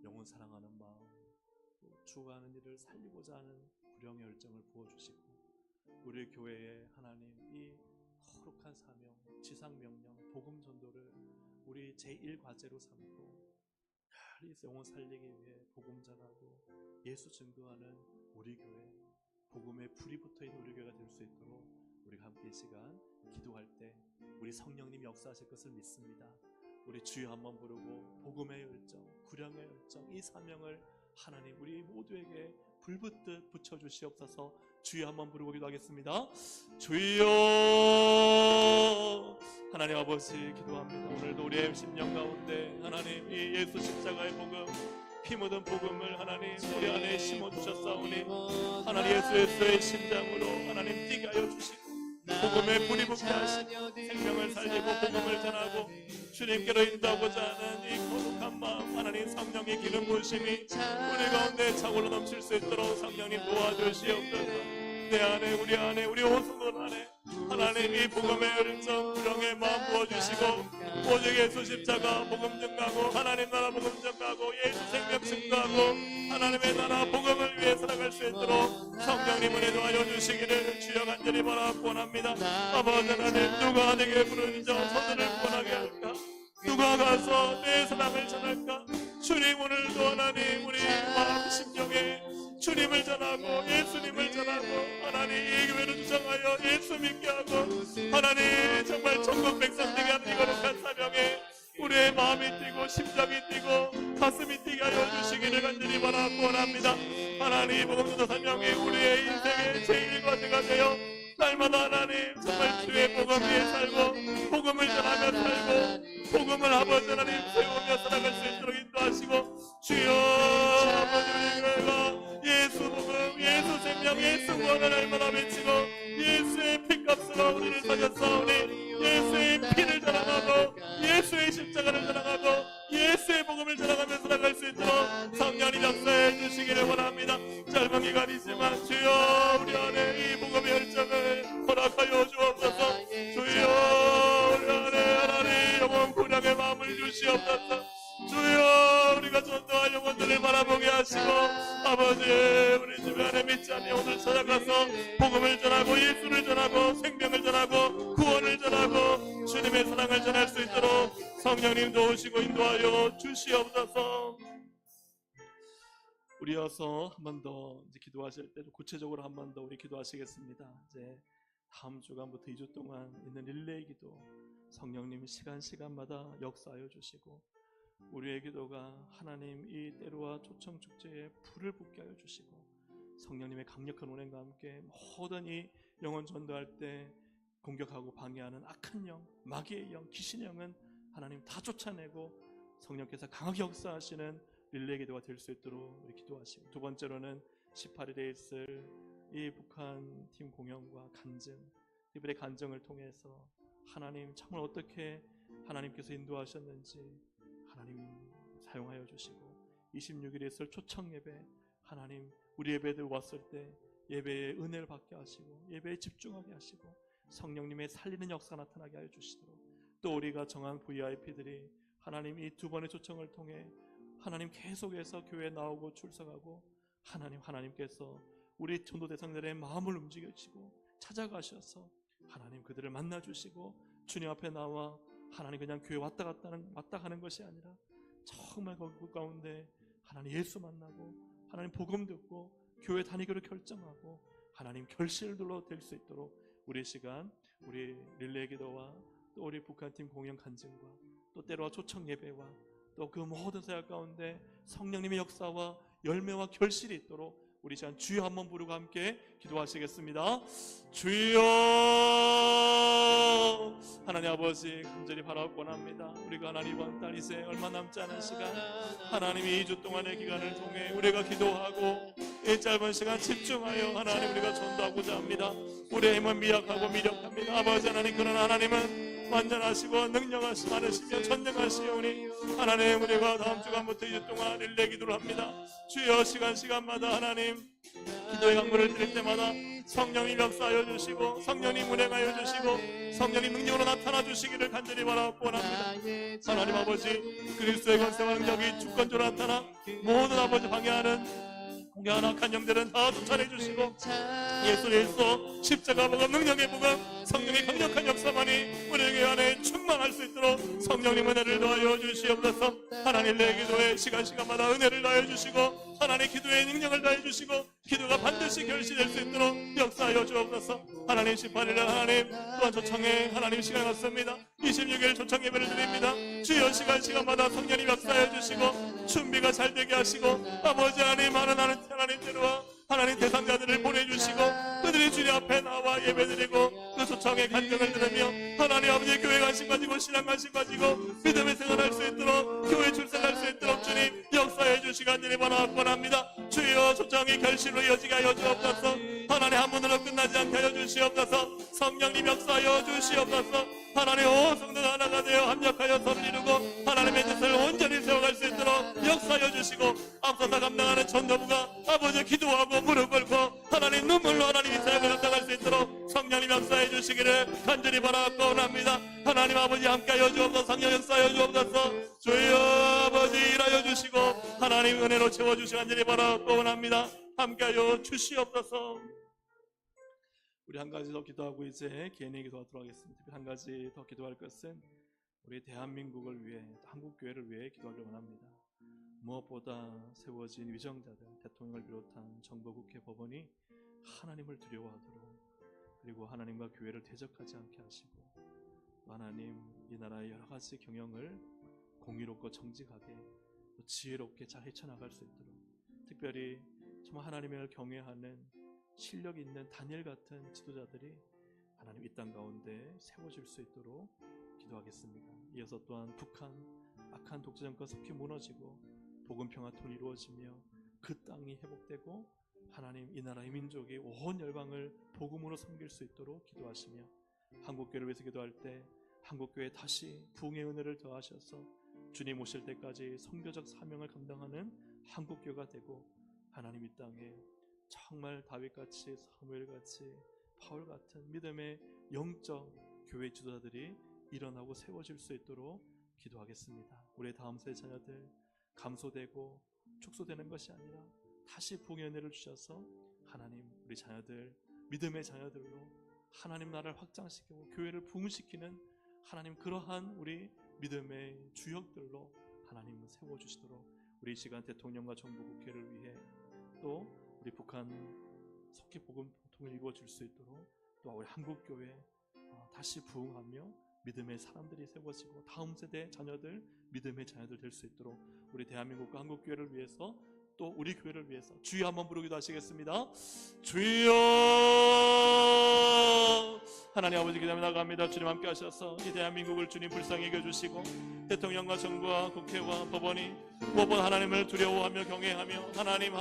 Speaker 2: 영혼 사랑하는 마음, 또 추구하는 일을 살리고자 하는 구령의 열정을 부어주시고 우리 교회에 하나님 이 거룩한 사명, 지상명령, 복음 전도를 우리 제1과제로 삼고 이 영혼 살리기 위해 복음 전하고 예수 증거하는 우리 교회, 복음에 불이 붙어있는 우리 교회가 될 수 있도록 우리가 함께 이 시간 기도할 때 우리 성령님 역사하실 것을 믿습니다. 우리 주여 한번 부르고 복음의 열정, 구령의 열정, 이 사명을 하나님 우리 모두에게 불붙듯 붙여주시옵소서. 주여 한번 부르고 기도하겠습니다. 주여 하나님 아버지 기도합니다. 오늘도 우리의 심령 가운데 하나님 이 예수 십자가의 복음, 피 묻은 복음을 하나님 우리 안에 심어주셨사오니 하나님 예수의 심장으로 하나님 뛰게 하여 주시고 복음에 불이 붙게 하시고 생명을 살리고 복음을 전하고 주님께로 인도하고자 하는 이 거룩한 마음 하나님 성령의 기름 부으심이 우리 가운데 차고로 넘칠 수 있도록 성령님 도와주시옵소서. 내 안에 우리 온 성도 안에 하나님 이 복음의 열정 구령에 마음 부어주시고 오직 예수 십자가 복음 증가하고 하나님 나라 복음 증가하고 예수 생명 증가하고 하나님의 나라 복음을 위해 살아갈 수 있도록 성령님 은혜 도와여 주시기를 주여 간절히 바라고 원합니다. 아버지 하나님 누가 내게 부르짖어 저들을 구원하게 할까? 누가 가서 내 사랑을 전할까? 주님 오늘도 하나님 우리 마음 심령에 주님을 전하고 예수님을 전하고 하나님 이 교회를 주장하여 예수 믿게 하고 하나님 정말 천국 백성 되게 하는 이 거룩한 사명에 우리의 마음이 뛰고 심장이 뛰고 가슴이 뛰게 하여 주시기를 간절히 바라고 원합니다. 하나님 복음전도 사명이 우리의 인생의 제1과제가 되어 날마다 하나님 정말 주의 복음 위에 살고 복음을 전하며 살고 복음을 아버지 하나님 세우며 살아갈 수 있도록 인도하시고 주여 아버지 우리 교회가 예수 복음 예수 생명 예수 구원을 날마다 외치고 예수의 피값으로 우리를 사셨사오니 예수의 피를 자랑하고 예수의 십자가를 자랑하고 예수의 복음을 자랑하며 살아갈 수 있도록 성령이 역사해 주시기를 원합니다. 짧은 기간이지만 주여 우리 안에 이 복음의 열정을 허락하여 주옵소서. 주여 우리 안에 하나님 영원 구량의 마음을 주시옵소서. 주여 우리가 전도할 영혼들을 바라보게 하시고 아버지 우리 주변에 믿지 않는 영혼들 찾아가서 복음을 전하고 예수를 전하고 생명을 전하고 구원을 전하고 주님의 사랑을 전할 수 있도록 성령님 도우시고 인도하여 주시옵소서. 우리여서 한 번 더 기도하실 때도 구체적으로 한 번 더 우리 기도하시겠습니다. 이제 다음 주간부터 2주 동안 있는 릴레이 기도 성령님이 시간마다 역사하여 주시고 우리의 기도가 하나님 이 때로와 초청 축제에 불을 붙게 하여 주시고 성령님의 강력한 운행과 함께 모든 이 영혼 전도할 때 공격하고 방해하는 악한 영, 마귀의 영, 귀신의 영은 하나님 다 쫓아내고 성령께서 강하게 역사하시는 릴레이 기도가 될 수 있도록 우리 기도하시고 두 번째로는 18일에 있을 이 북한 팀 공연과 간증 이번의 간증을 통해서 하나님 정말 어떻게 하나님께서 인도하셨는지 하나님 사용하여 주시고 26일에 있을 초청 예배 하나님 우리 예배들 왔을 때 예배의 은혜를 받게 하시고 예배에 집중하게 하시고 성령님의 살리는 역사 나타나게 하여 주시도록 또 우리가 정한 VIP들이 하나님 이 두 번의 초청을 통해 하나님 계속해서 교회에 나오고 출석하고 하나님께서 우리 전도 대상들의 마음을 움직여주시고 찾아가셔서 하나님 그들을 만나주시고 주님 앞에 나와 하나님 그냥 교회 왔다 가는 것이 아니라 정말 그 가운데 하나님 예수 만나고 하나님 복음 듣고 교회 다니기로 결정하고 하나님 결실들로 될 수 있도록 우리 시간 우리 릴레이 기도와 또 우리 북한팀 공연 간증과 또 때로와 초청 예배와 또 그 모든 사역 가운데 성령님의 역사와 열매와 결실이 있도록 우리 시간 주여 한번 부르고 함께 기도하시겠습니다. 주여 하나님 아버지 간절히 바라고 원합니다. 우리가 하나님 이번 달 이제 얼마 남지 않은 시간 하나님이 2주 동안의 기간을 통해 우리가 기도하고 이 짧은 시간 집중하여 하나님 우리가 전도하고자 합니다. 우리의 힘은 미약하고 미력합니다. 아버지 하나님 그러나 하나님은 완전하시고 능력하시 많으시며 전능하시오니 하나님 우리가 다음 주간부터 2주 동안 릴레이 기도를 합니다. 주여 시간마다 하나님 기도의 강물을 드릴 때마다 성령님 역사하여 주시고 성령님 운행하여 주시고 성령님 능력으로 나타나 주시기를 간절히 바라고 원합니다. 하나님 아버지 그리스도의 권세와 능력이 주권적으로 나타나 모든 아버지 방해하는 공개하는 악한 영들은 다 쫓아내 주시고 예수 십자가 복음 능력의 복음 성령의 강력한 역사만이 우리에게 안에 충만할 수 있도록 성령님 은혜를 더하여 주시옵소서. 하나님 내 기도에 시간마다 은혜를 더하여 주시고 하나님 기도에 능력을 더하여 주시고 기도가 반드시 결실될 수 있도록 역사하여 주옵소서. 하나님 18일에 하나님 또한 초청에 하나님 시간이 왔습니다. 26일 초청 예배를 드립니다. 주여 시간마다 성령님 역사하여 주시고 준비가 잘 되게 하시고 아버지 하나님 하나님 때로와 하나님 대상자들을 보내주시고 그들이 주님 앞에 나와 예배드리고 그 초청의 간증을 들으며 하나님 아버지 교회 관심 가지고 신앙 관심 가지고 믿음의 생활할 수 있도록 교회 출석할 수 있도록 주님 역사해 주시간들이 원합니다. 주여 초청이 결실로 이어지게 하여 주옵소서. 하나님 한 분으로 끝나지 않게 하여 주시옵소서. 성령님 역사하여 주시옵소서. 하나님 온 성도가 하나가 되어 합력하여 서를 이루고 하나님의 뜻을 온전히 세워갈 수 있도록 역사하여 주시고 앞서서 감당하는 전도부가 아버지 기도하고 무릎 꿇고 하나님 눈물로 하나님의 사역을 감당할 수 있도록 성령님 역사해 주시기를 주시옵소서. 주여 아버지 일하여 주시고 하나님 은혜로 채워주시기 간절히 바라고 원합니다. 함께하여 주시옵소서. 우리 한 가지 더 기도하고 이제 개인의 기도가 들어가겠습니다. 한 가지 더 기도할 것은 우리 대한민국을 위해, 한국교회를 위해 기도하길 원합니다. 무엇보다 세워진 위정자들, 대통령을 비롯한 정부, 국회, 법원이 하나님을 두려워하도록, 그리고 하나님과 교회를 대적하지 않게 하시고, 하나님 이 나라의 여러 가지 경영을 공의롭고 정직하게 또 지혜롭게 잘 헤쳐나갈 수 있도록, 특별히 정말 하나님을 경외하는 실력 있는 다니엘 같은 지도자들이 하나님 이 땅 가운데 세워질 수 있도록 기도하겠습니다. 이어서 또한 북한 악한 독재 정권 속히 무너지고 복음 평화통일이 이루어지며 그 땅이 회복되고 하나님 이 나라의 민족이 온 열방을 복음으로 섬길 수 있도록 기도하시며, 한국교회를 위해서 기도할 때 한국교회에 다시 부흥의 은혜를 더하셔서 주님 오실 때까지 선교적 사명을 감당하는 한국교회가 되고, 하나님 이 땅에 정말 다윗같이, 사무엘같이, 바울 같은 믿음의 영적 교회 지도자들이 일어나고 세워질 수 있도록 기도하겠습니다. 우리의 다음 세대 자녀들 감소되고 축소되는 것이 아니라 다시 부흥의 은혜를 주셔서 하나님 우리 자녀들, 믿음의 자녀들로 하나님 나라를 확장시키고 교회를 부흥시키는 하나님 그러한 우리 믿음의 주역들로 하나님 세워주시도록, 우리 이 시간 대통령과 정부, 국회를 위해, 또 우리 북한 속히 복음 통일이 이루어질 수 있도록, 또 우리 한국교회 다시 부흥하며 믿음의 사람들이 세워지고 다음 세대 자녀들, 믿음의 자녀들 될 수 있도록 우리 대한민국과 한국교회를 위해서, 또 우리 교회를 위해서 주여 한번 부르기도 하시겠습니다. 주여. 하나님 아버지 기도하며 나갑니다. 주님 함께 하셔서 이 대한민국을 주님 불쌍히 여겨주시고, 대통령과 정부와 국회와 법원이 무엇보다 하나님을 두려워하며 경외하며 하나님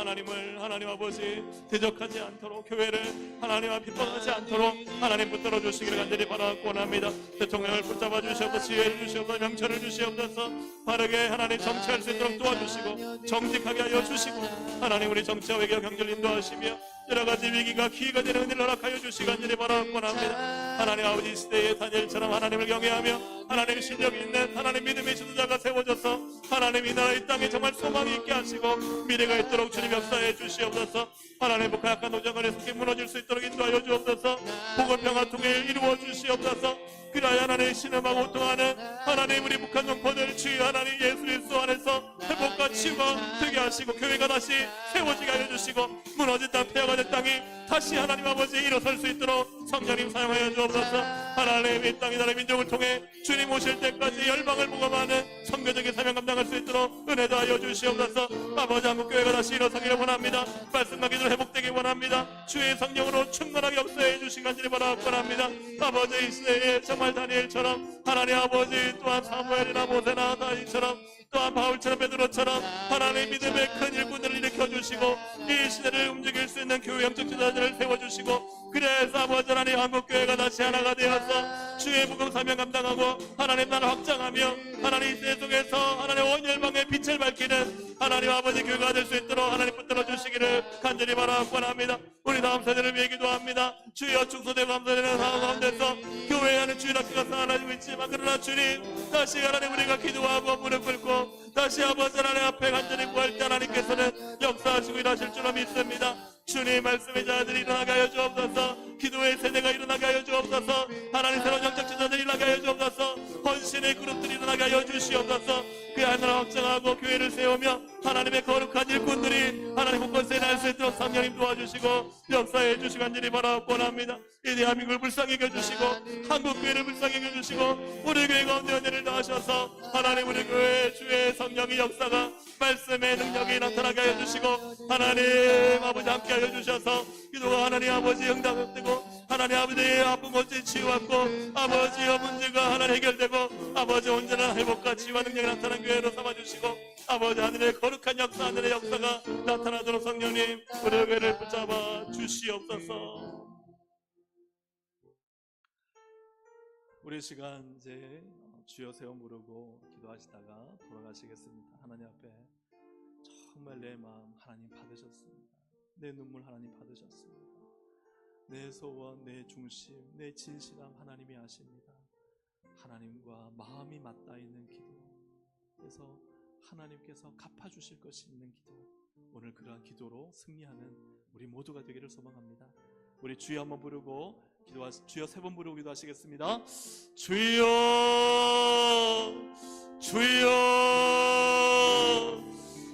Speaker 2: 아버지 대적하지 않도록, 교회를 하나님 앞에 핍박하지 않도록 하나님 붙들어 주시기를 간절히 바라고 원합니다. 대통령을 붙잡아 주시옵소서, 지혜를 주시옵소서, 명철을 주시옵소서, 바르게 하나님 정치할 수 있도록 도와주시고 정직하게 하여 주시고, 하나님 우리 정치와 외교 경제를 인도하시며 여러 가지 위기가 기회가 되는 은혜를 허락하여 주시기 간절히 바라고 원합니다. 하나님 아버지 시대의 다니엘처럼 하나님을 경외하며 하나님 실력 있는 하나님 믿음의 지도자가 세워져서 하나님 이 나라 이 땅에 정말 소망이 있게 하시고 미래가 있도록 주님 역사해 주시옵소서. 하나님 북한 악한 노정을 속히 무너질 수 있도록 인도하여 주옵소서. 복음 평화 통일 이루어 주시옵소서. 그리하여 하나님 신음하고 호통하는 하나님 우리 북한 동포들 주여 하나님 예수 그리스도 안에서 회복과 치유가 되게 하시고, 교회가 다시 세워지게 하여 주시고, 무너진 땅, 폐허가 된 땅이 다시 하나님 아버지 일어설 수 있도록 성령님 사용하여 주옵소서. 하나님 이 땅 이 나라 민족을 통해 주님 오실 때까지 열방을 복음하는 선교적인 사명 감당할 수 있도록 은혜도 하여 주시옵소서. 아버지 한국교회가 다시 일어서기를 원합니다. 말씀과 기도를 회복되기 원합니다. 주의 성령으로 충만하게 역사해 주시기 간절히 바라고 원합니다. 아버지 이 시대에 정말 다니엘처럼 하나님 아버지, 또한 사무엘이나 모세나 다윗처럼, 또한 바울처럼 베드로처럼 하나님 믿음의 큰 일꾼들을 일으켜주시고 이 시대를 움직일 수 있는 교회 영적 지도자들을 세워주시고, 그래서 아버지 하나님 한국교회가 다시 하나가 되어서 주의 복음 사명 감당하고 하나님 나라 확장하며 하나님 이 세대 속에서 하나님 온 열방의 빛을 밝히는 하나님 아버지 교회가 될 수 있도록 하나님 붙들어 주시기를 간절히 바라고 원합니다. 우리 다음 세대를 위해 기도합니다. 주여 축소되고 감소되는 상황 가운데서 교회 안에 주일 학교가 살아나고 있지만, 그러나 주님 다시 하나님 우리가 기도하고 무릎 꿇고 다시 아버지 하나님 앞에 간절히 구할 때 하나님께서는 역사하시고 일하실 줄로 믿습니다. 주님 말씀의 자들이 일어나게 하여 주옵소서. 기도의 세대가 일어나게 하여 주옵소서. 하나님 새로운 영적 지도자들이 일어나게 하여 주옵소서. 헌신의 그룹들이 일어나게 하여 주시옵소서. 그 하나를 확장하고 교회를 세우며 하나님의 거룩한 일꾼들이 하나님 곳곳에 날 수 있도록 성령님 도와주시고 역사해 주시기 간절히 바라고 원합니다. 이 대한민국을 불쌍히 여겨주시고 한국교회를 불쌍히 여겨주시고 우리 교회 가운데 은혜를 더하셔서 하나님 우리 교회 주의 성령의 역사가 말씀의 능력이 나타나게 하여 주시고, 하나님 아버지 함께 하여 주셔서 기도가 하나님 아버지 응답되고 하나님 아버지의 아픈 곳에 치유받고 아버지의 문제가 하나님 해결되고 아버지 온전한 회복과 치유와 능력이 나타난 교회로 삼아주시고, 아버지 하늘의 거룩한 역사, 하늘의 역사가 나타나도록 성령님 우리 교회를 붙잡아 주시옵소서. 우리 시간 이제 주여 세워 부르고 기도하시다가 돌아가시겠습니다. 하나님 앞에 정말 내 마음 하나님 받으셨습니다. 내 눈물 하나님 받으셨습니다. 내 소원, 내 중심, 내 진실함 하나님이 아십니다. 하나님과 마음이 맞닿아 있는 기도, 통해서 하나님께서 갚아주실 것이 있는 기도, 오늘 그러한 기도로 승리하는 우리 모두가 되기를 소망합니다. 우리 주여 한번 부르고 주여 3번 부르고 기도하시겠습니다. 주여 주여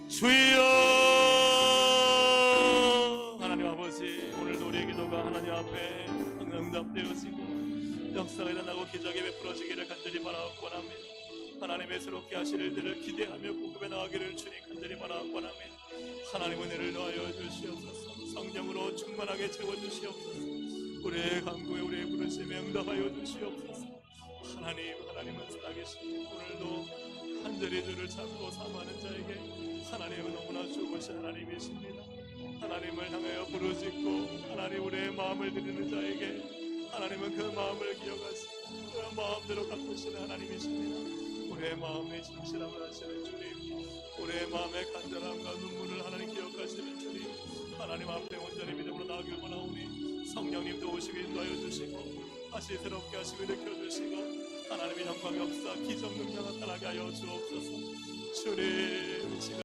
Speaker 2: 주여. 하나님 아버지, 오늘도 우리의 기도가 하나님 앞에 응답되어지고 역사가 일어나고 기적이 베풀어지기를 간절히 바라옵고 합니다. 하나님의 새롭게 하실 일들을 기대하며 공급해 나가기를 주님 간절히 바라옵고 합니다. 하나님 은혜를 더하여 주시옵소서. 성령으로 충만하게 채워주시옵소서. 우리의 간구에 우리의 부르심에 응답하여 주시옵소서. 하나님은 살아계시니 오늘도 간절히 주를 찾고 사모하는 자에게 하나님은 너무나 좋으신 하나님이십니다. 하나님을 향하여 부르짖고 하나님 우리의 마음을 드리는 자에게 하나님은 그 마음을 기억하시고 그 마음대로 갚으시는 하나님이십니다. 우리의 마음의 진실함을 하시는 주님, 우리의 마음의 간절함과 눈물을 하나님 기억하시는 주님, 하나님 앞에 온전히 믿음으로 나아가길 원하오니 성령님도 오시고 인도하여 주시고 다시 새롭게 하시고 일으켜주시고 하나님의 영광 역사 기적 능력 나타나게 하여 주옵소서. 주님